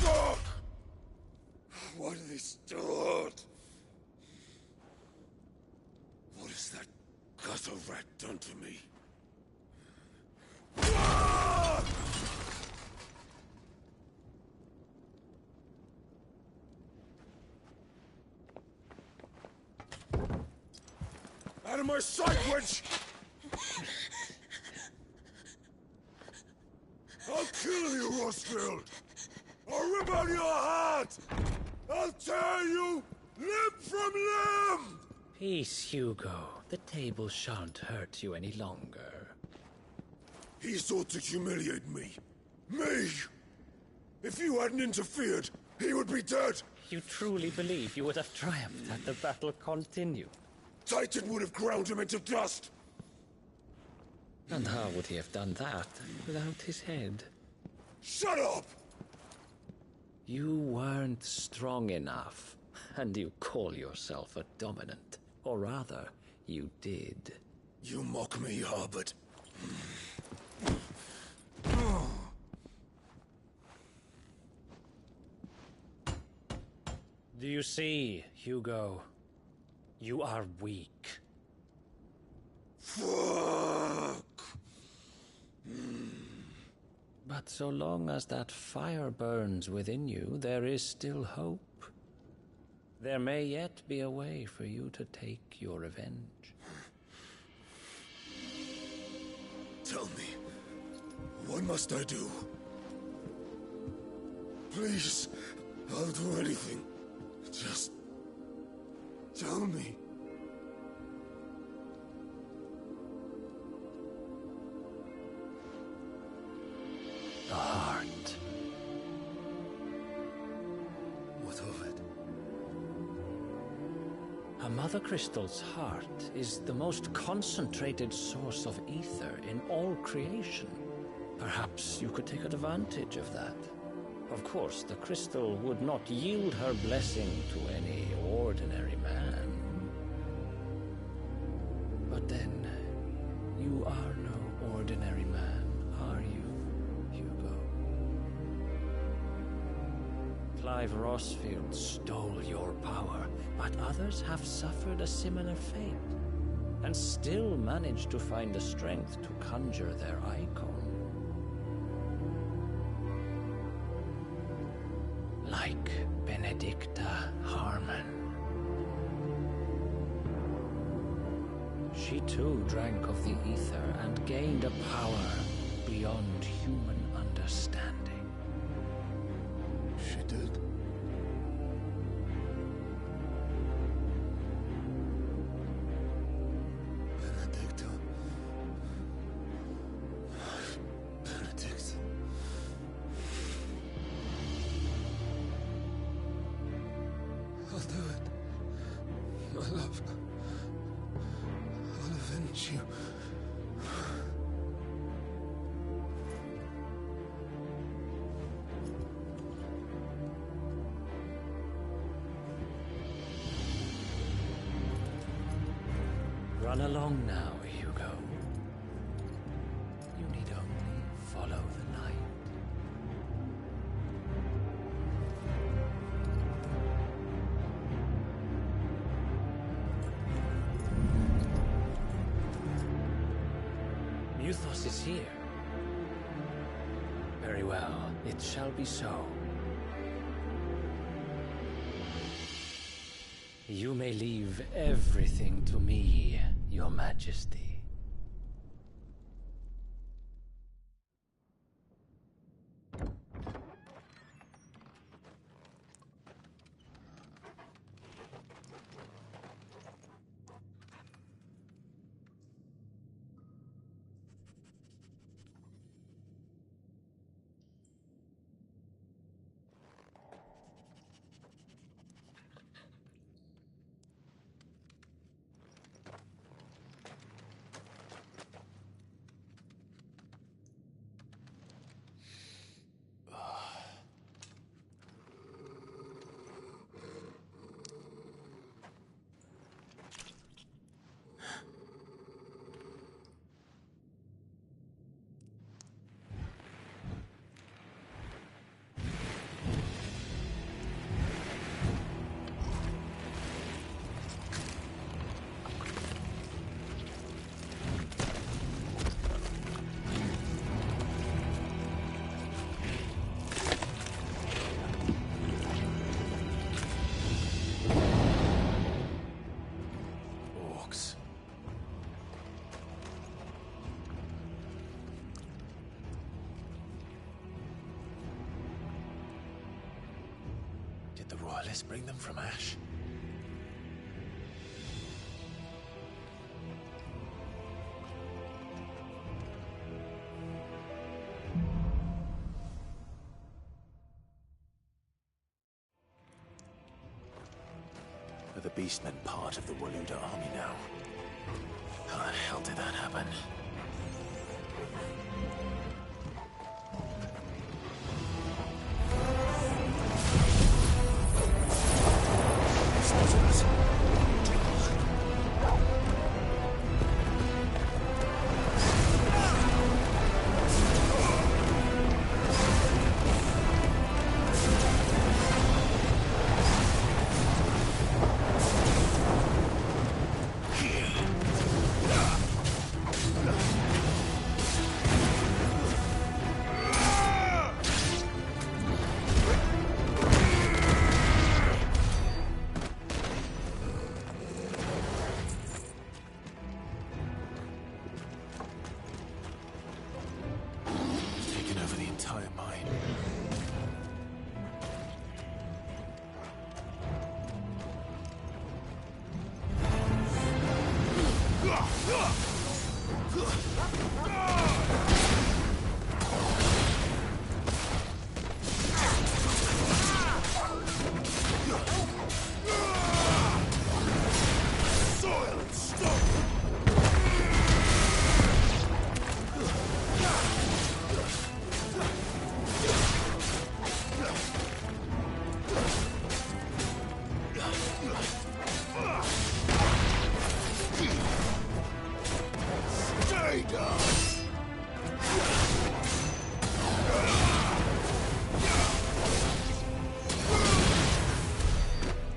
Fuck! What have they stored? What has that gutter rat done to me? Out of my sight, wench! I'll kill you, Rosfield! I'll rip out your heart! I'll tear you limb from limb! Peace, Hugo. The table shan't hurt you any longer. He sought to humiliate me. Me! If you hadn't interfered, he would be dead! You truly believe you would have triumphed had the battle continued? Titan would have ground him into dust! And how would he have done that without his head? Shut up! You weren't strong enough, and you call yourself a dominant. Or rather, you did. You mock me, Harbert. Do you see, Hugo? You are weak. Fuck! But so long as that fire burns within you, there is still hope. There may yet be a way for you to take your revenge. Tell me, what must I do? Please, I'll do anything. Just tell me. The heart. What of it? A Mother Crystal's heart is the most concentrated source of ether in all creation. Perhaps you could take advantage of that. Of course, the crystal would not yield her blessing to any ordinary man. But then, you are no ordinary man, are you, Hugo? Clive Rossfield stole your power, but others have suffered a similar fate, and still managed to find the strength to conjure their icon. Like Benedicta Harmon. She too drank of the ether and gained a power beyond human understanding. She did. Benedicta. Benedict. I'll do it. My love. I'll avenge you. Run along now, Hugo. You need only follow the light. Muthos is here. Very well, it shall be so. You may leave everything to me, Your Majesty. Did the royalists bring them from Ash? Are the Beastmen part of the Waluda army now? How the hell did that happen?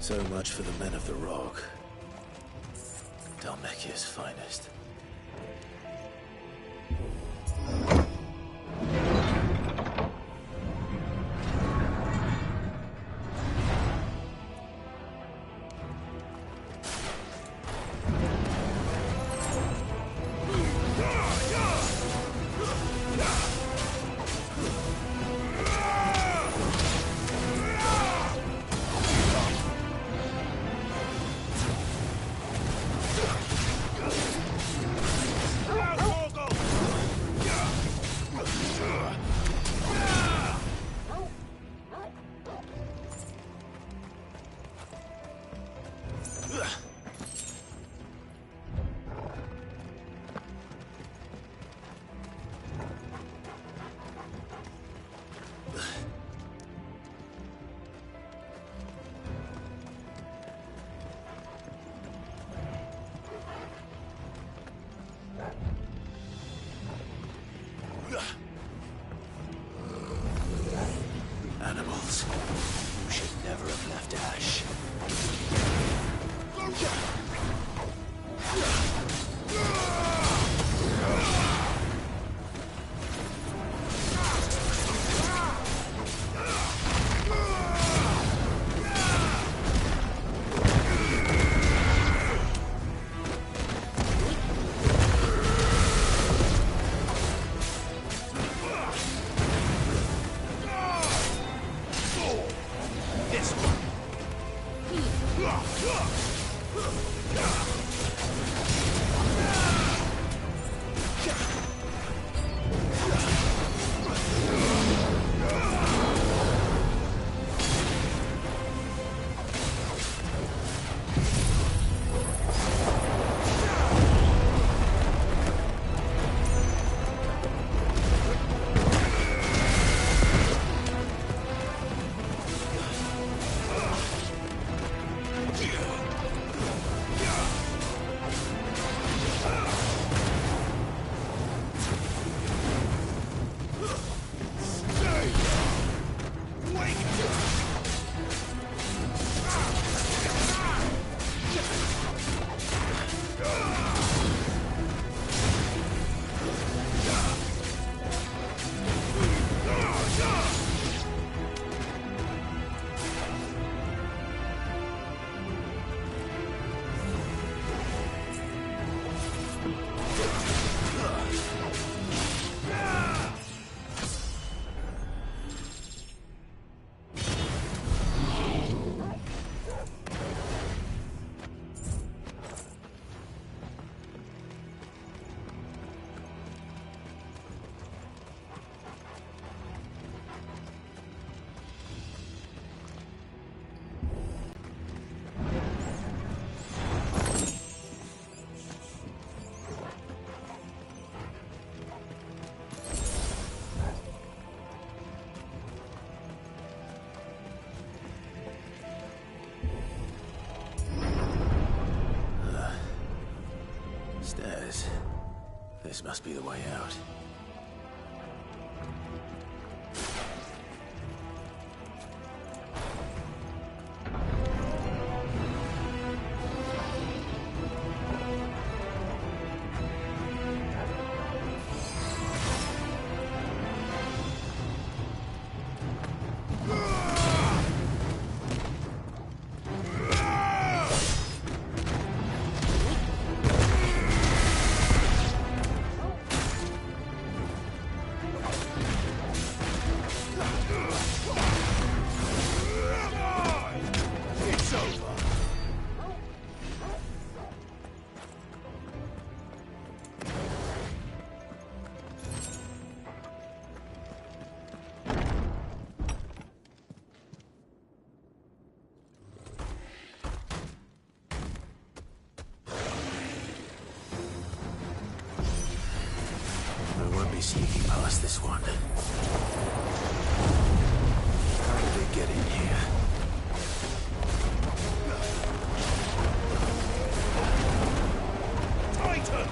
So much for the men of the Rock. Dalmekia's finest. Animals. You should never have left Ash. Stairs. This must be the way out. sneaking past this one. How did they get in here? Titan!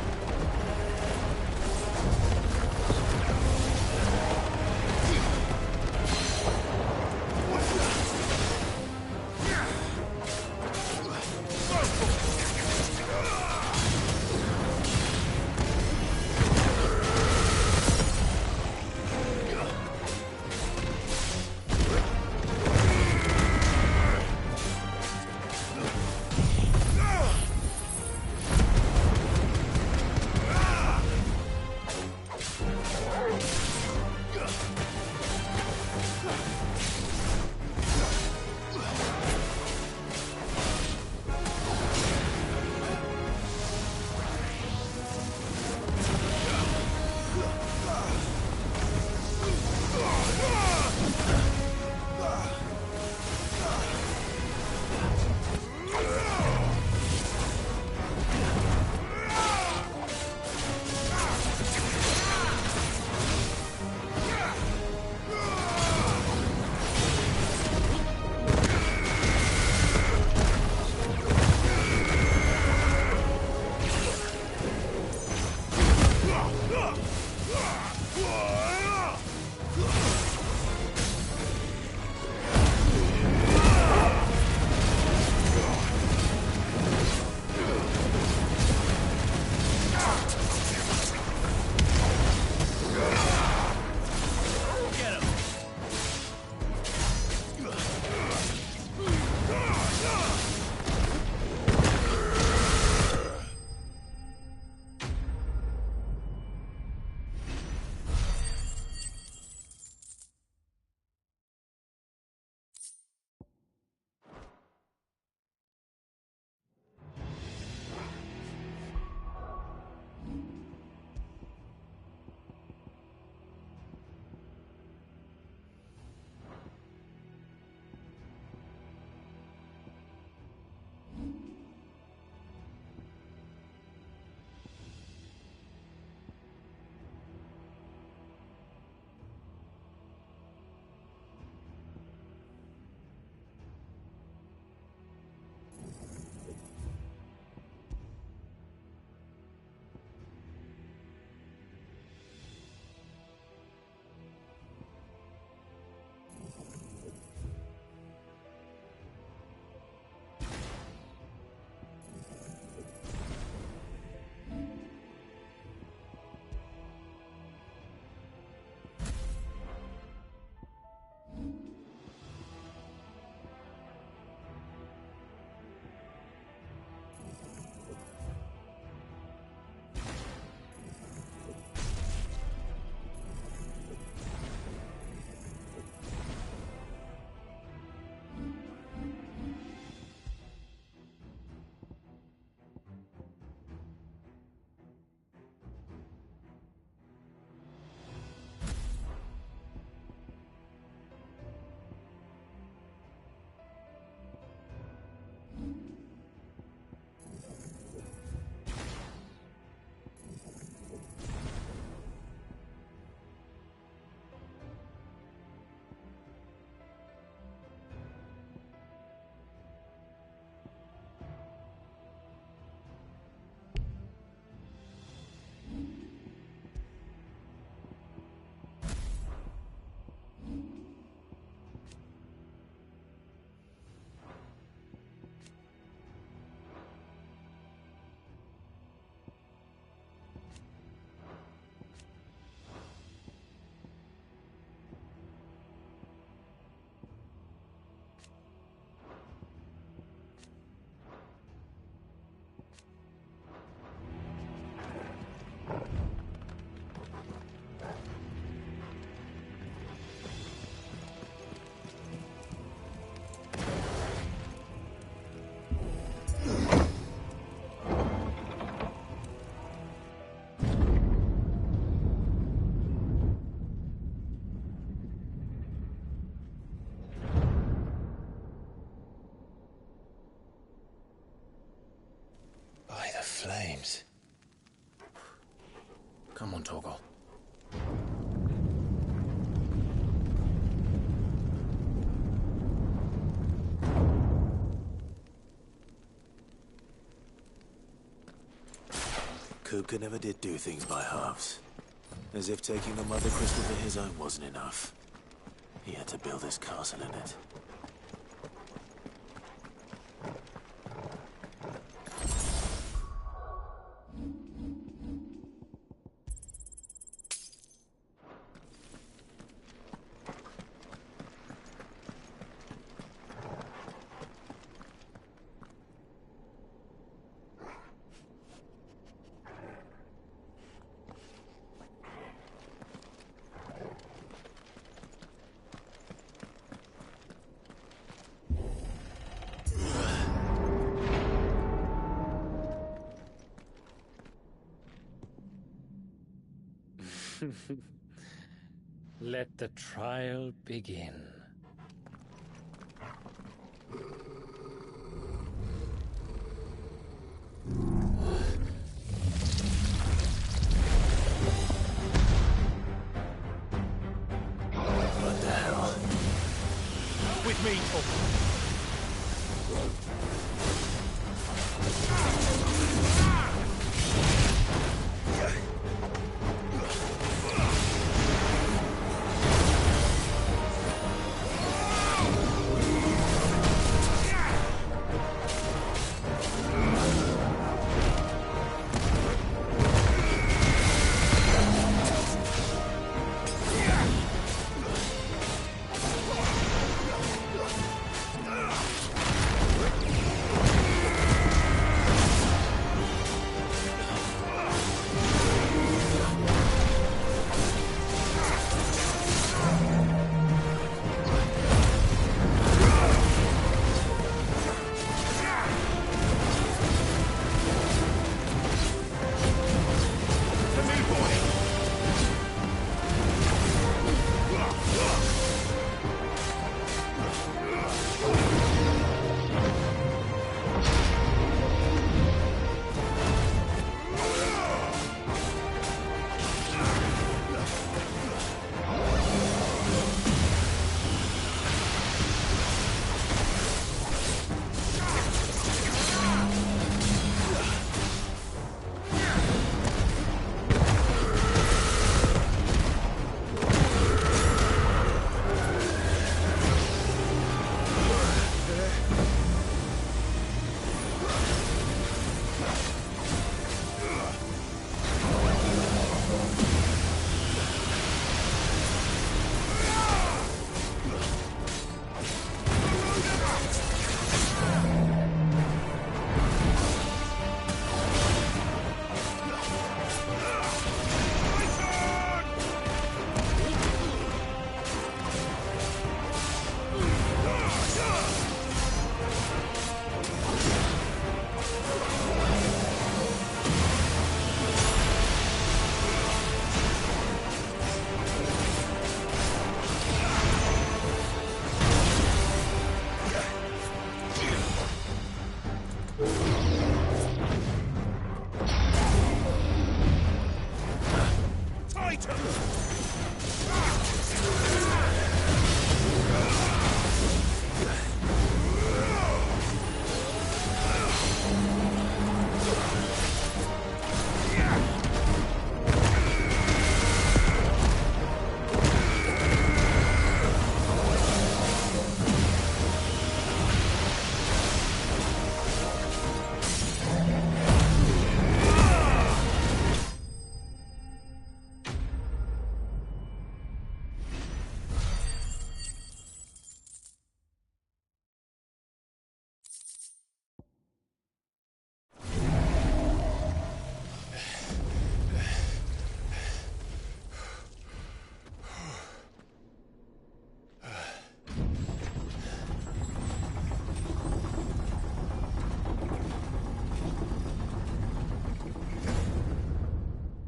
Flames. Come on, Torgal. Kupka never did do things by halves. As if taking the Mother Crystal for his own wasn't enough. He had to build his castle in it. Let the trial begin. What the hell? With me,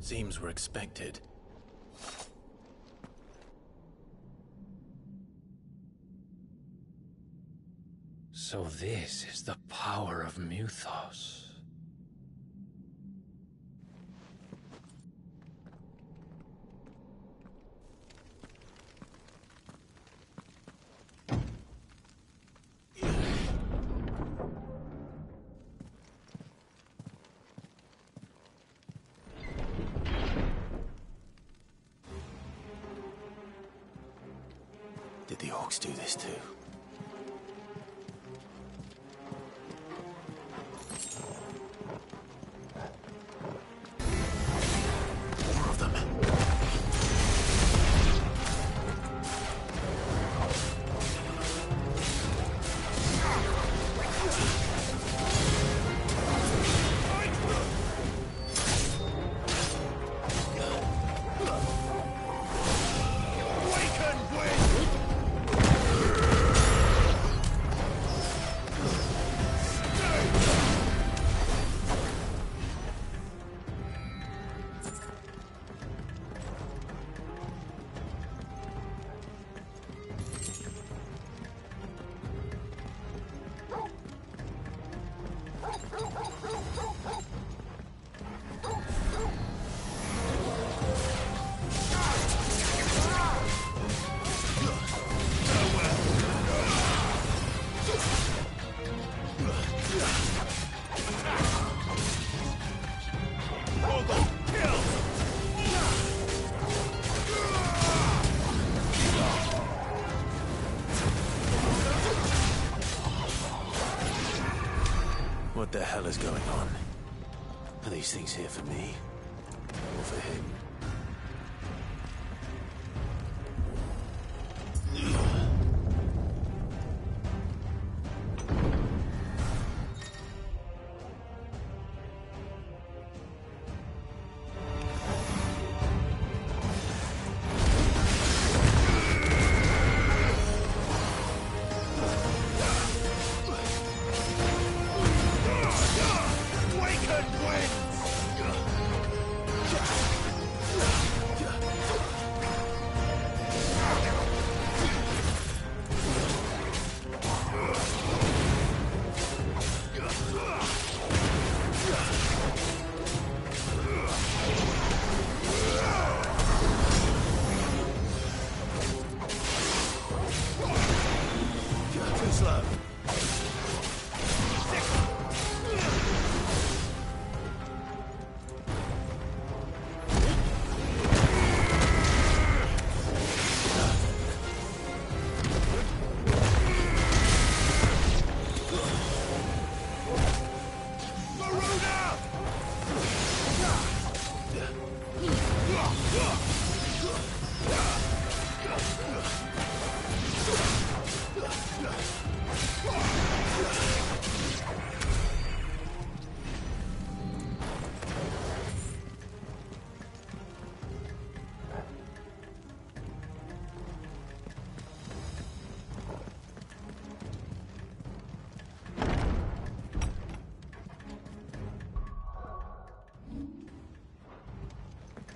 Seems we're expected. So this is the power of Mythos. orcs do this too. More of them. What the hell is going on? Are these things here for me? Or for him?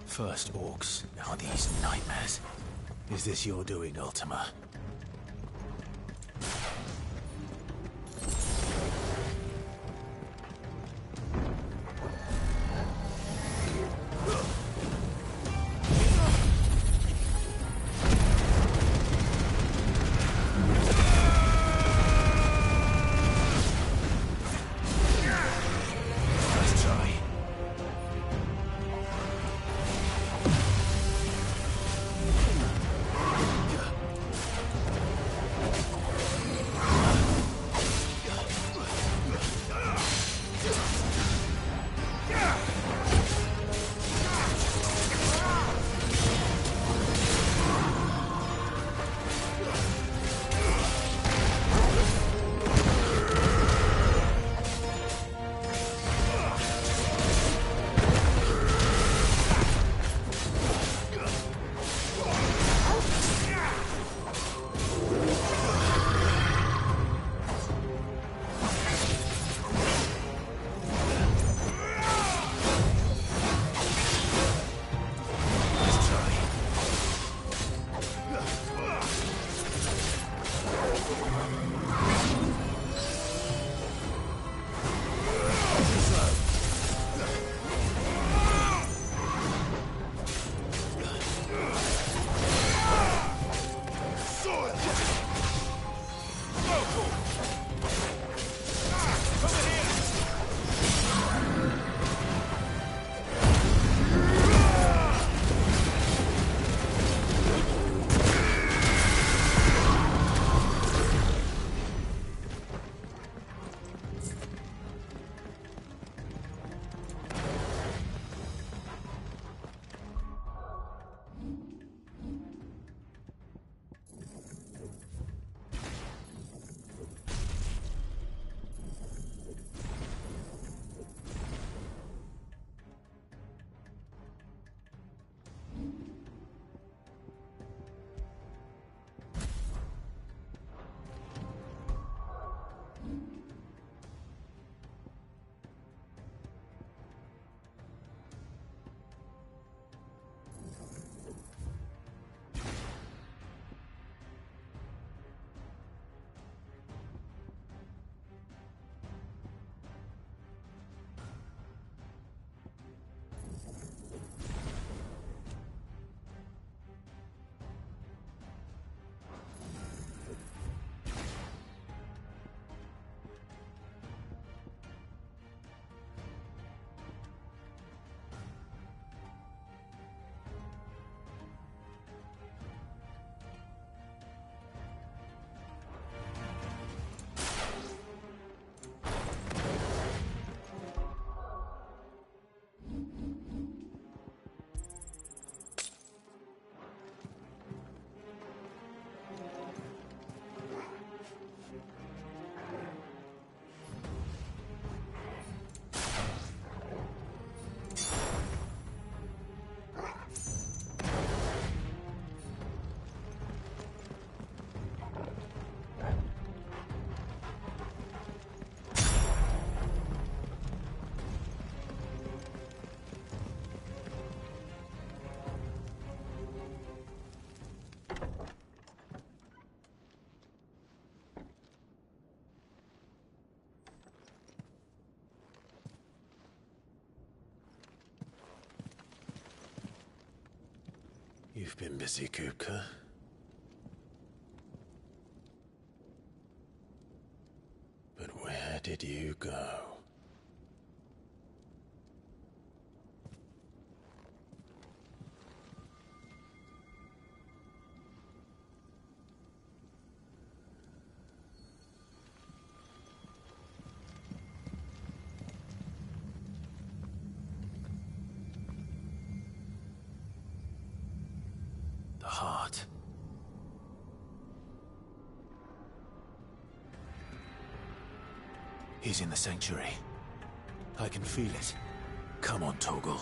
First orcs, now these nightmares. Is this your doing, Ultima? You've been busy, Kupka. But where did you go? The heart. He's in the sanctuary. I can feel it. Come on, Toggle.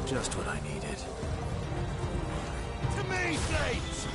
Just what I needed. To me, Flames!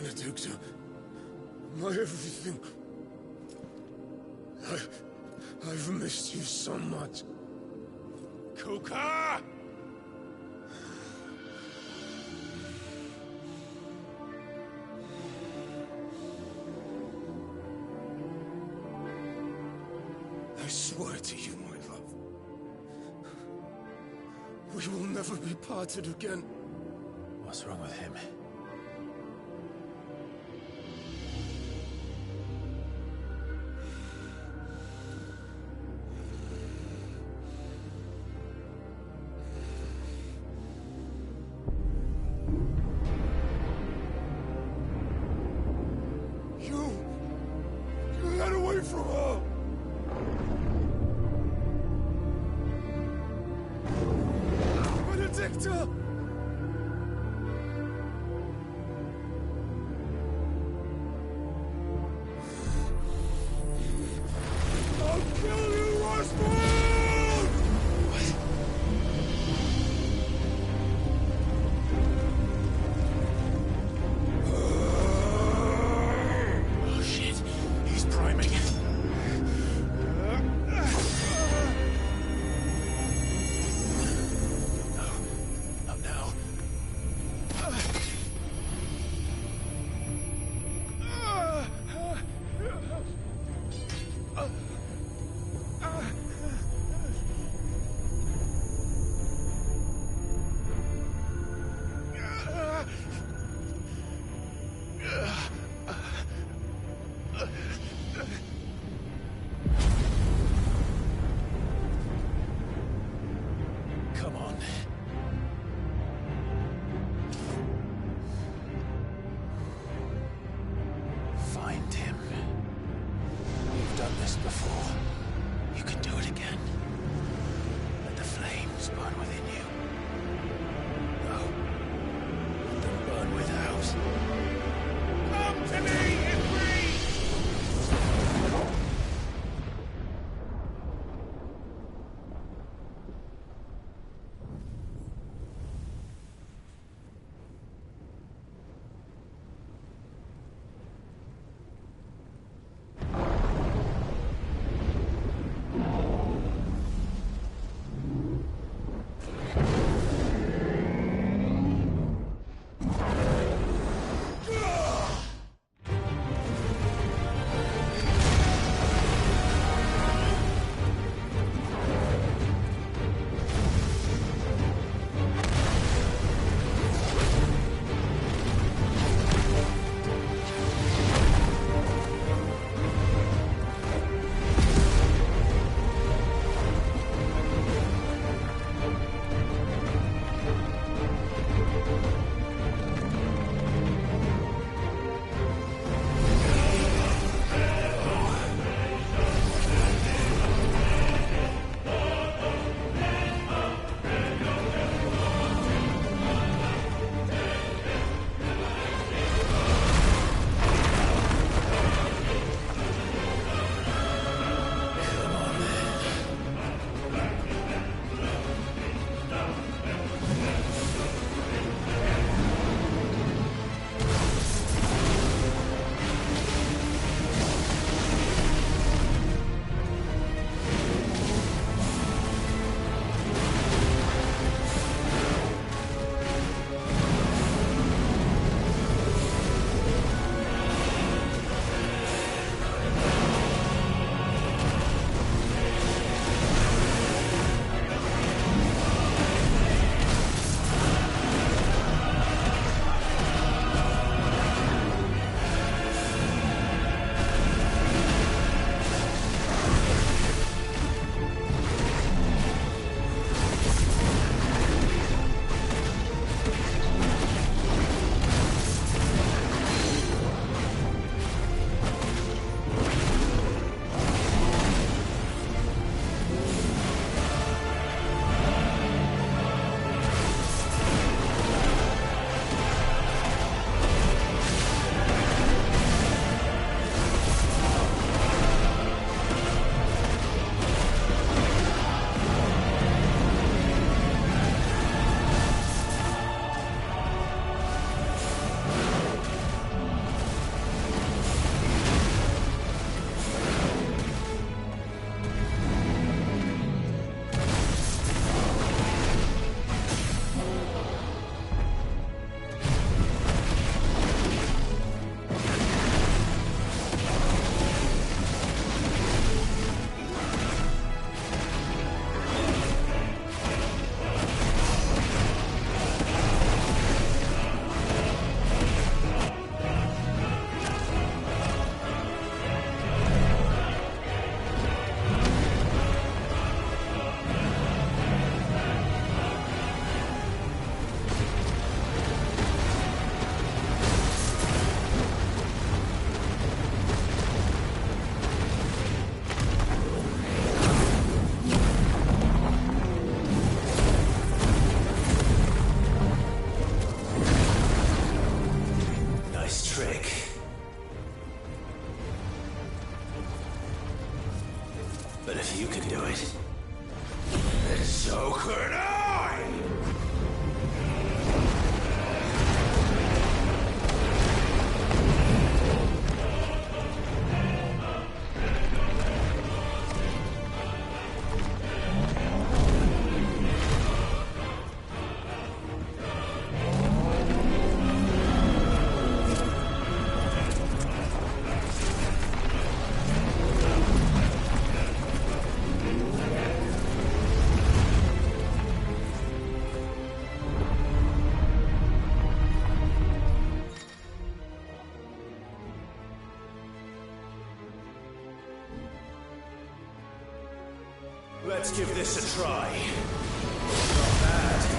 Benedicta. My everything. I've missed you so much. Kuka! I swear to you, my love. We will never be parted again. What's wrong with him? You got away from her! Benedicta! I'll kill you, Roswell! Oh shit, he's priming. Not now. Come on. Find him. You've done this before. You can do it again. Let the flames burn within you. No. Let them burn without. Come to me, Ifrit! If you can do it, then so could I! Let's give this a try. Not bad.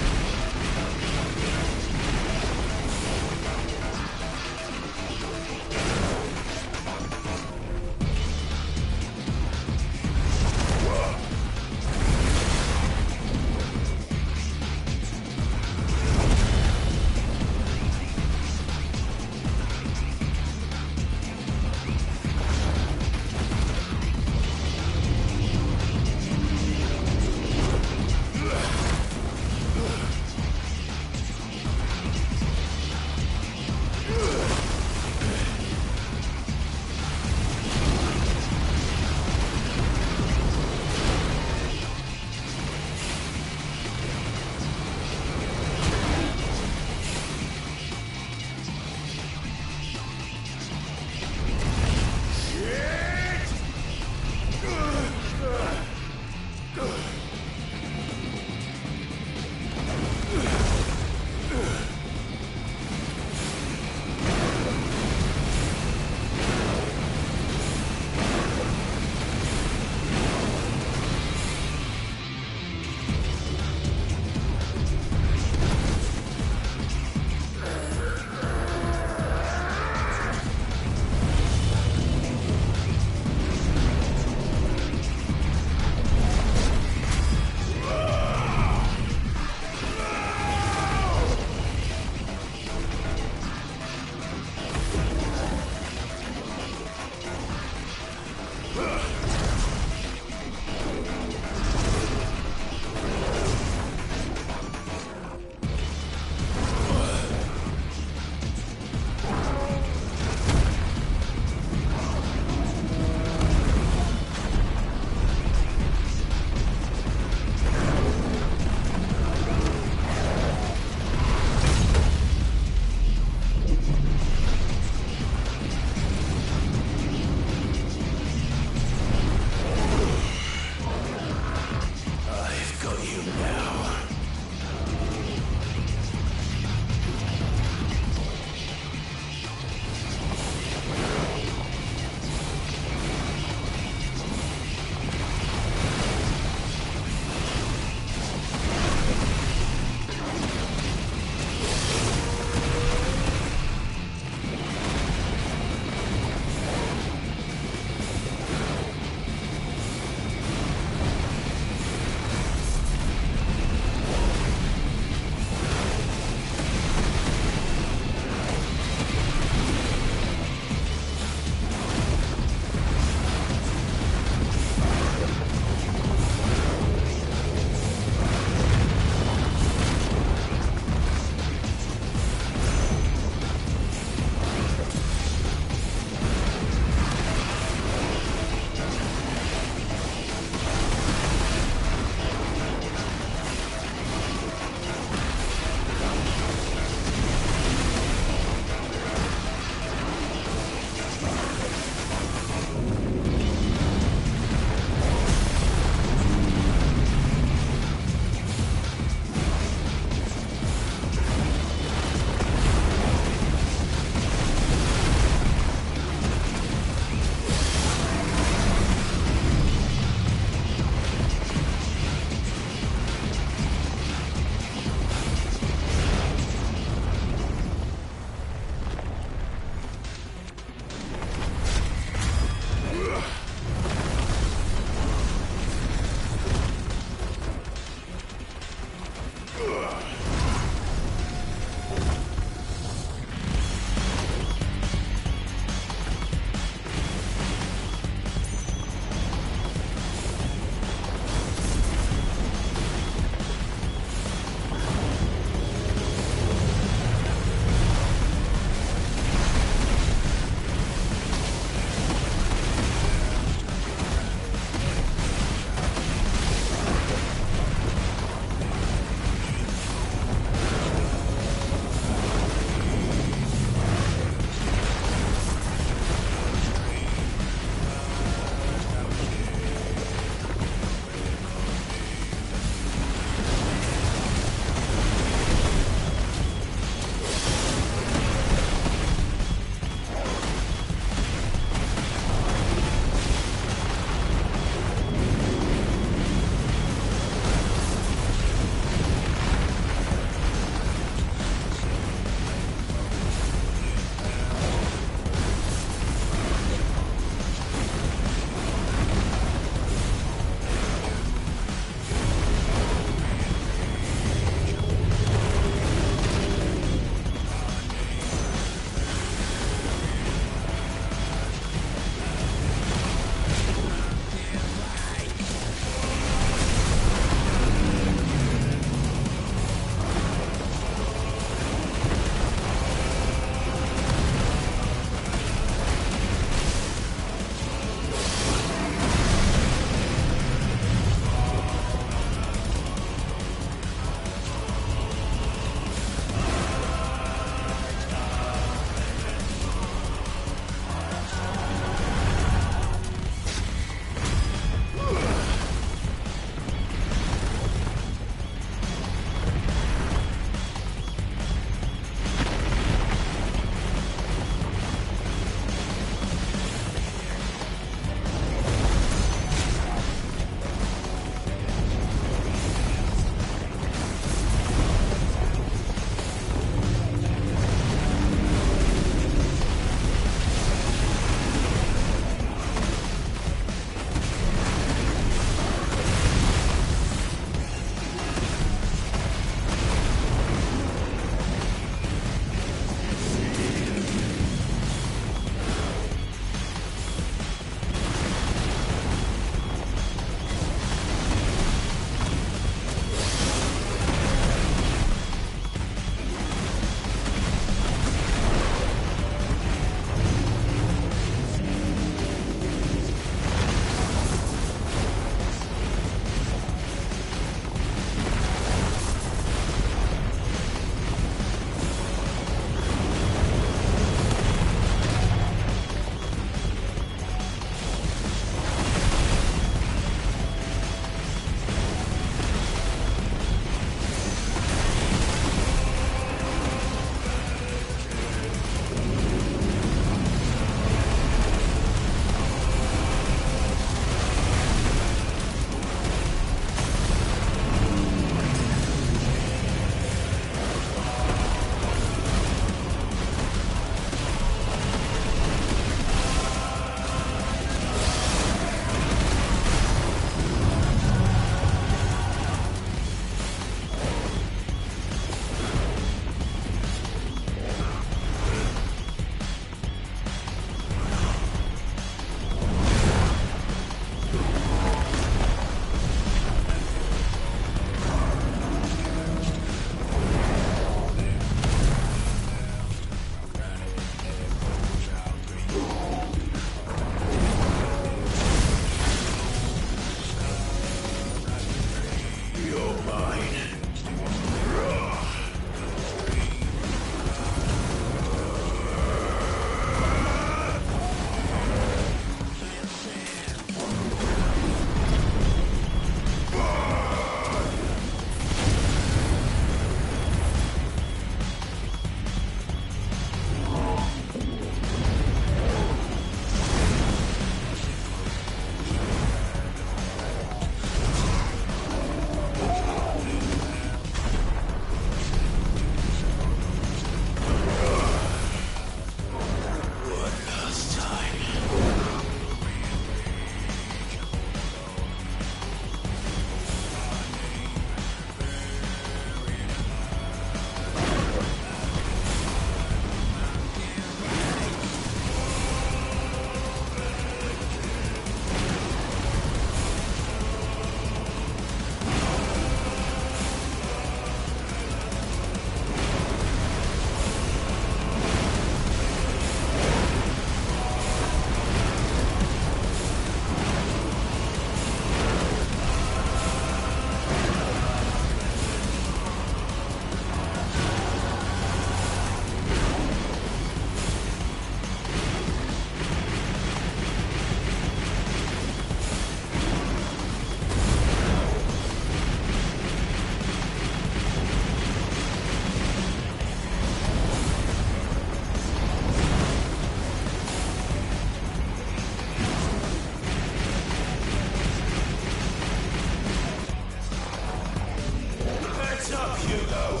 Get up, Hugo!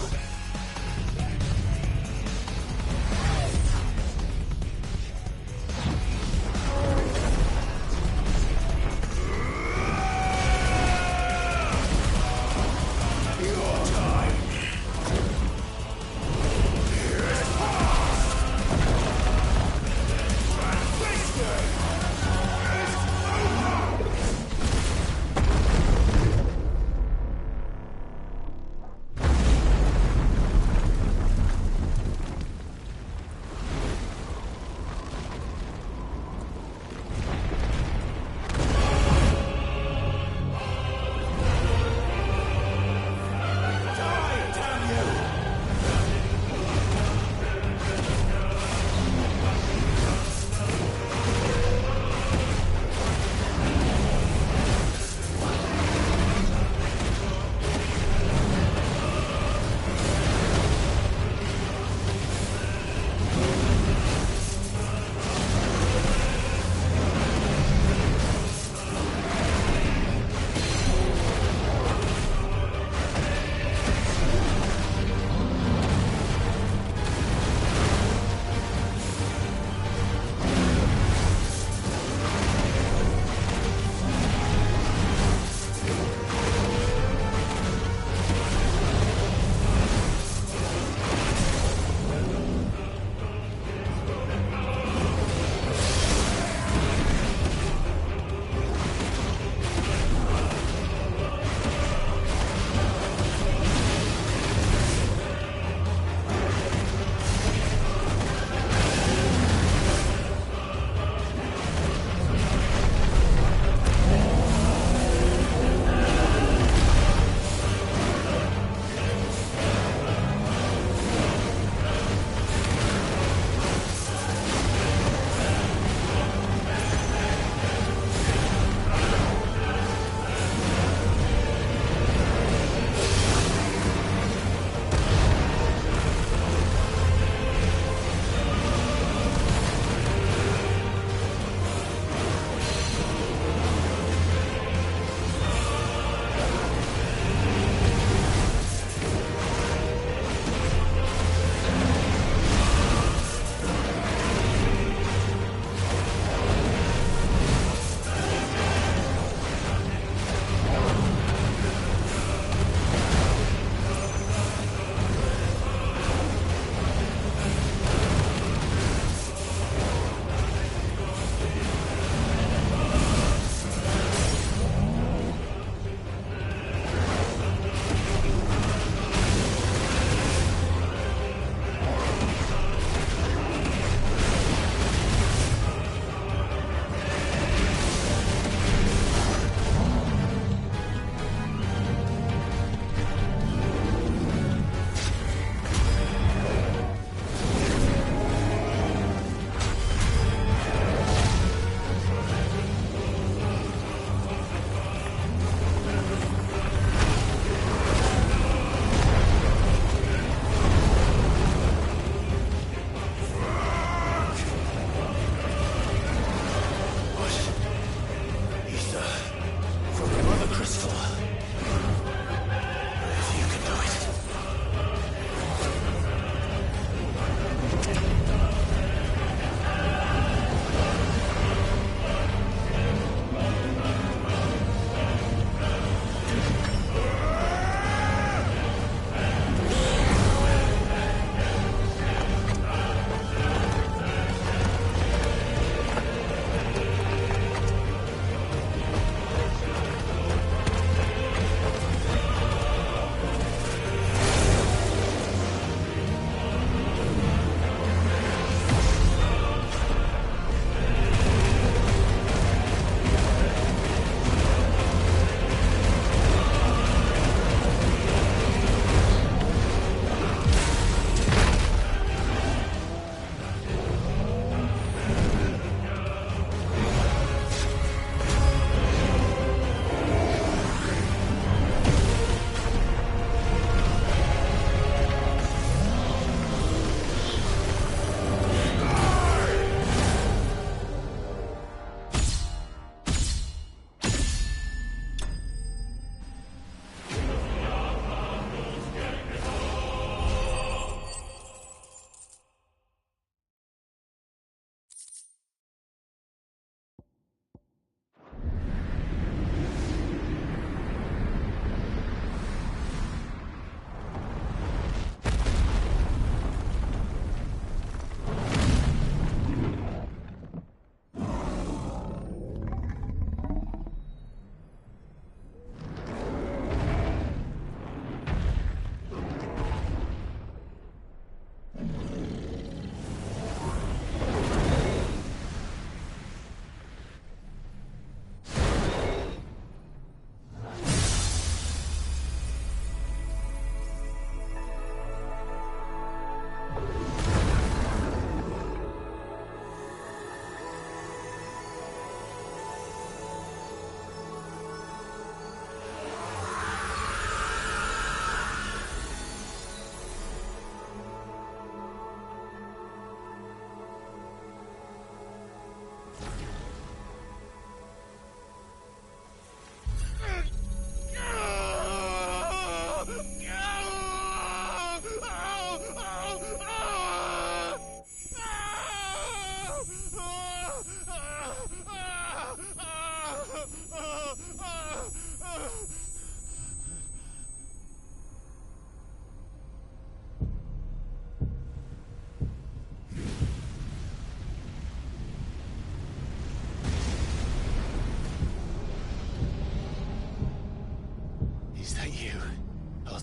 Your time. Here's past. Transistor. It's over.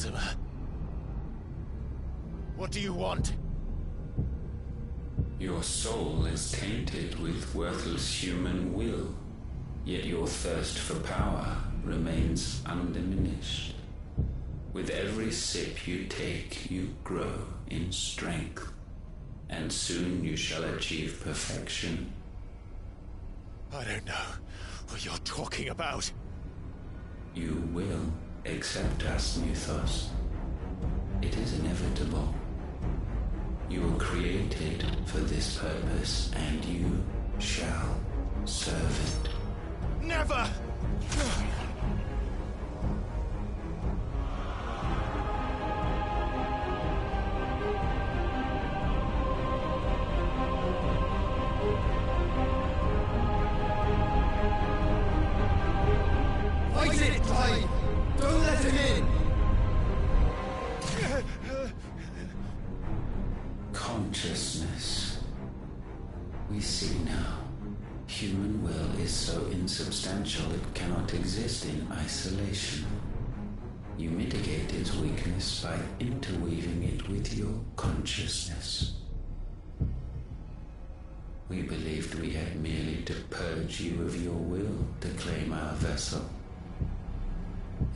Mortimer. What do you want? Your soul is tainted with worthless human will, yet your thirst for power remains undiminished. With every sip you take, you grow in strength, and soon you shall achieve perfection. I don't know what you're talking about. You will accept us, Mythos. It is inevitable. You were created for this purpose, and you shall serve it. Never! Fight it, Clive! Don't let him in! Consciousness. We see now. Human will is so insubstantial it cannot exist in isolation. You mitigate its weakness by interweaving it with your consciousness. We believed we had merely to purge you of your will to claim our vessel.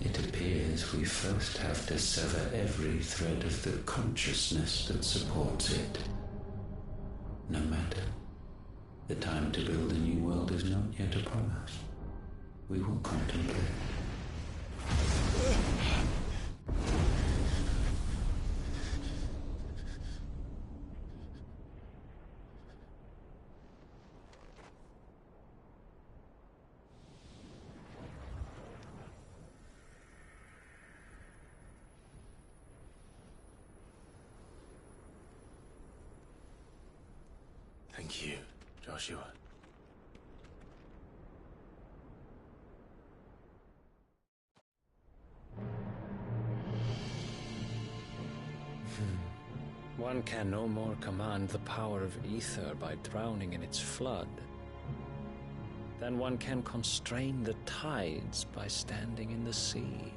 It appears we first have to sever every thread of the consciousness that supports it. No matter. The time to build a new world is not yet upon us. We will contemplate. Thank you, Joshua. One can no more command the power of ether by drowning in its flood than one can constrain the tides by standing in the sea.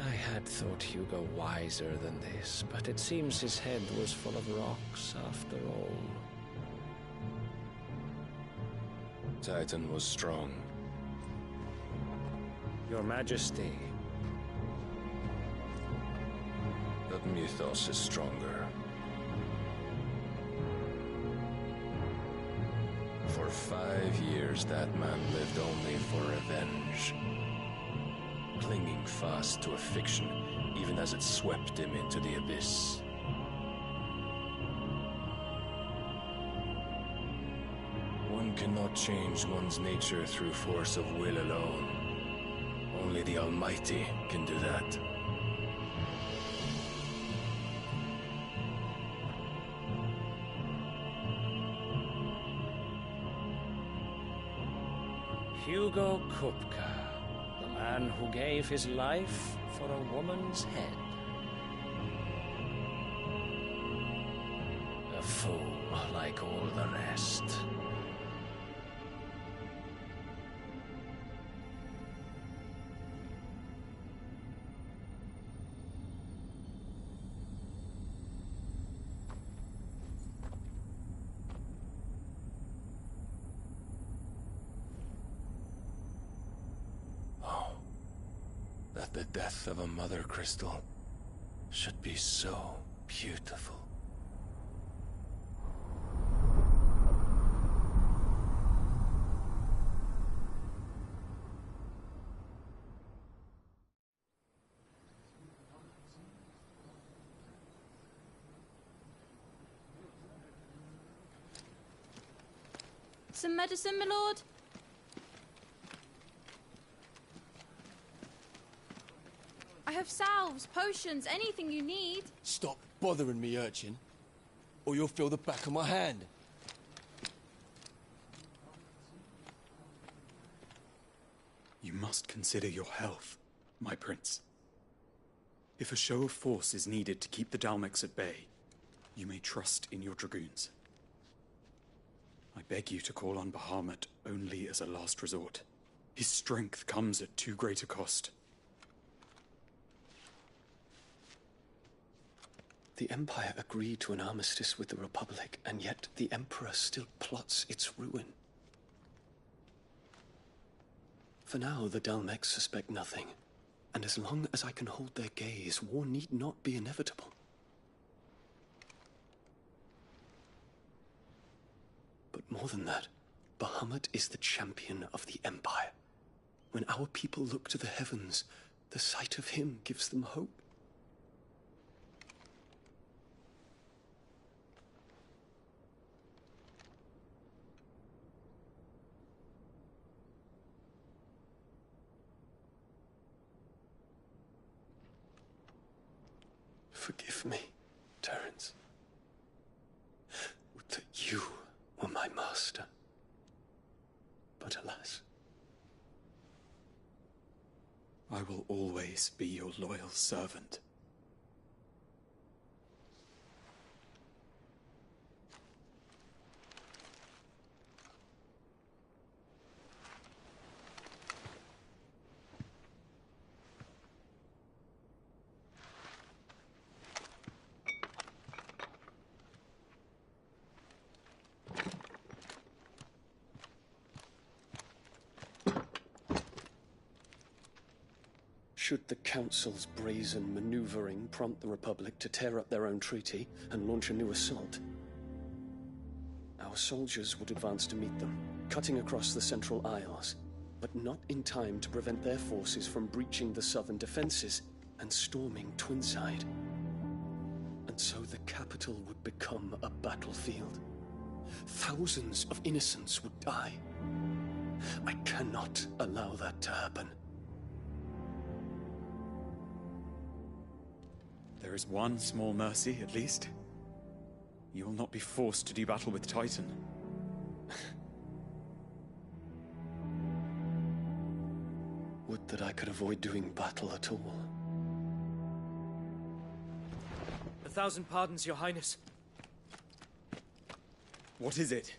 I had thought Hugo wiser than this, but it seems his head was full of rocks after all. Titan was strong. Your Majesty. But Mythos is stronger. For 5 years, that man lived only for revenge. Clinging fast to a fiction, even as it swept him into the abyss. One cannot change one's nature through force of will alone. Only the Almighty can do that. Hugo Kupka, the man who gave his life for a woman's head. A fool like all the rest. That the death of a mother crystal should be so beautiful. Some medicine, my lord? I have salves, potions, anything you need. Stop bothering me, urchin, or you'll feel the back of my hand. You must consider your health, my prince. If a show of force is needed to keep the Dalmex at bay, you may trust in your dragoons. I beg you to call on Bahamut only as a last resort. His strength comes at too great a cost. The Empire agreed to an armistice with the Republic, and yet the Emperor still plots its ruin. For now, the Dalmex suspect nothing, and as long as I can hold their gaze, war need not be inevitable. But more than that, Bahamut is the champion of the Empire. When our people look to the heavens, the sight of him gives them hope. Forgive me, Terence. Would that you were my master. But alas. I will always be your loyal servant. Should the Council's brazen maneuvering prompt the Republic to tear up their own treaty and launch a new assault, our soldiers would advance to meet them, cutting across the Central Isles, but not in time to prevent their forces from breaching the southern defenses and storming Twinside. And so the capital would become a battlefield. Thousands of innocents would die. I cannot allow that to happen. There is one small mercy, at least. You will not be forced to do battle with Titan. Would that I could avoid doing battle at all. 1,000 pardons, Your Highness. What is it?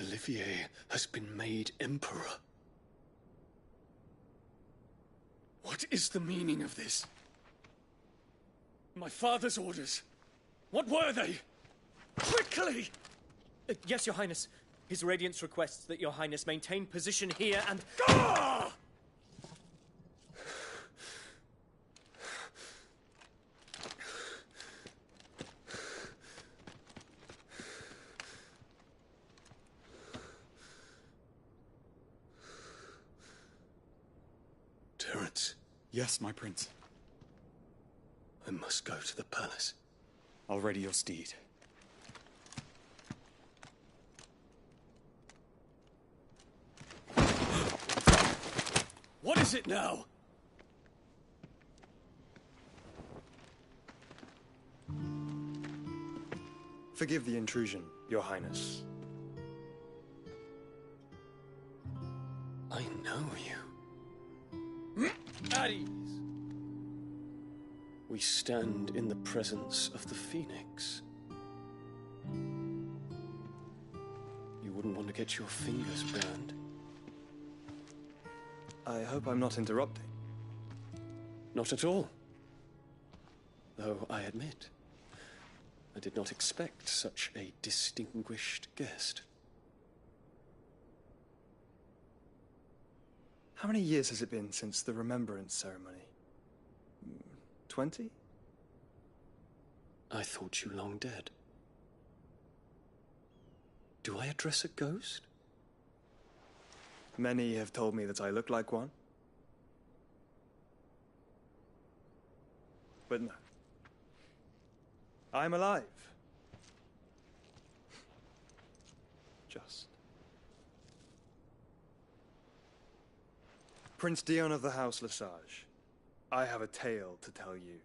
Olivier has been made Emperor. What is the meaning of this? My father's orders. What were they? Quickly! Yes, Your Highness. His Radiance requests that Your Highness maintain position here and... Ah! Terence. Yes, my prince. I must go to the palace. I'll ready your steed. What is it now? Forgive the intrusion, Your Highness. I know you. At ease. We stand in the presence of the Phoenix. You wouldn't want to get your fingers burned. I hope I'm not interrupting. Not at all. Though I admit, I did not expect such a distinguished guest. How many years has it been since the Remembrance ceremony? 20? I thought you long dead. Do I address a ghost? Many have told me that I look like one. But no. I'm alive. Just. Prince Dion of the House Lesage, I have a tale to tell you.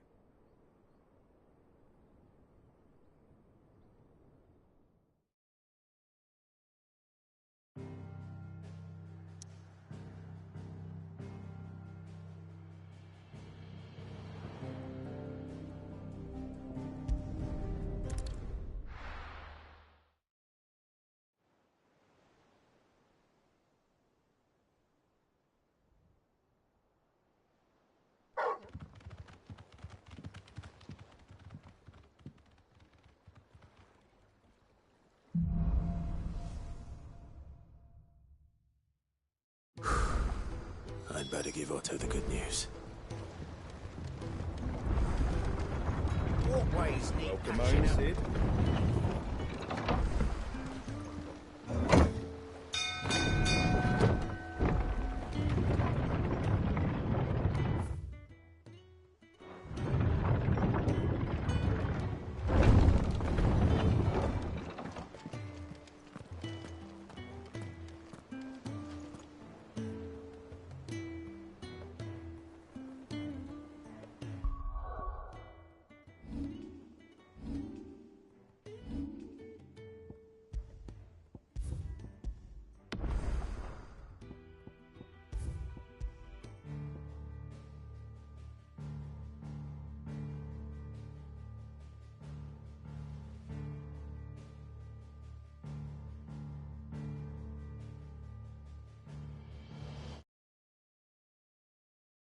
give Otto the good news. Walkways need Welcome patching home, up. Sid.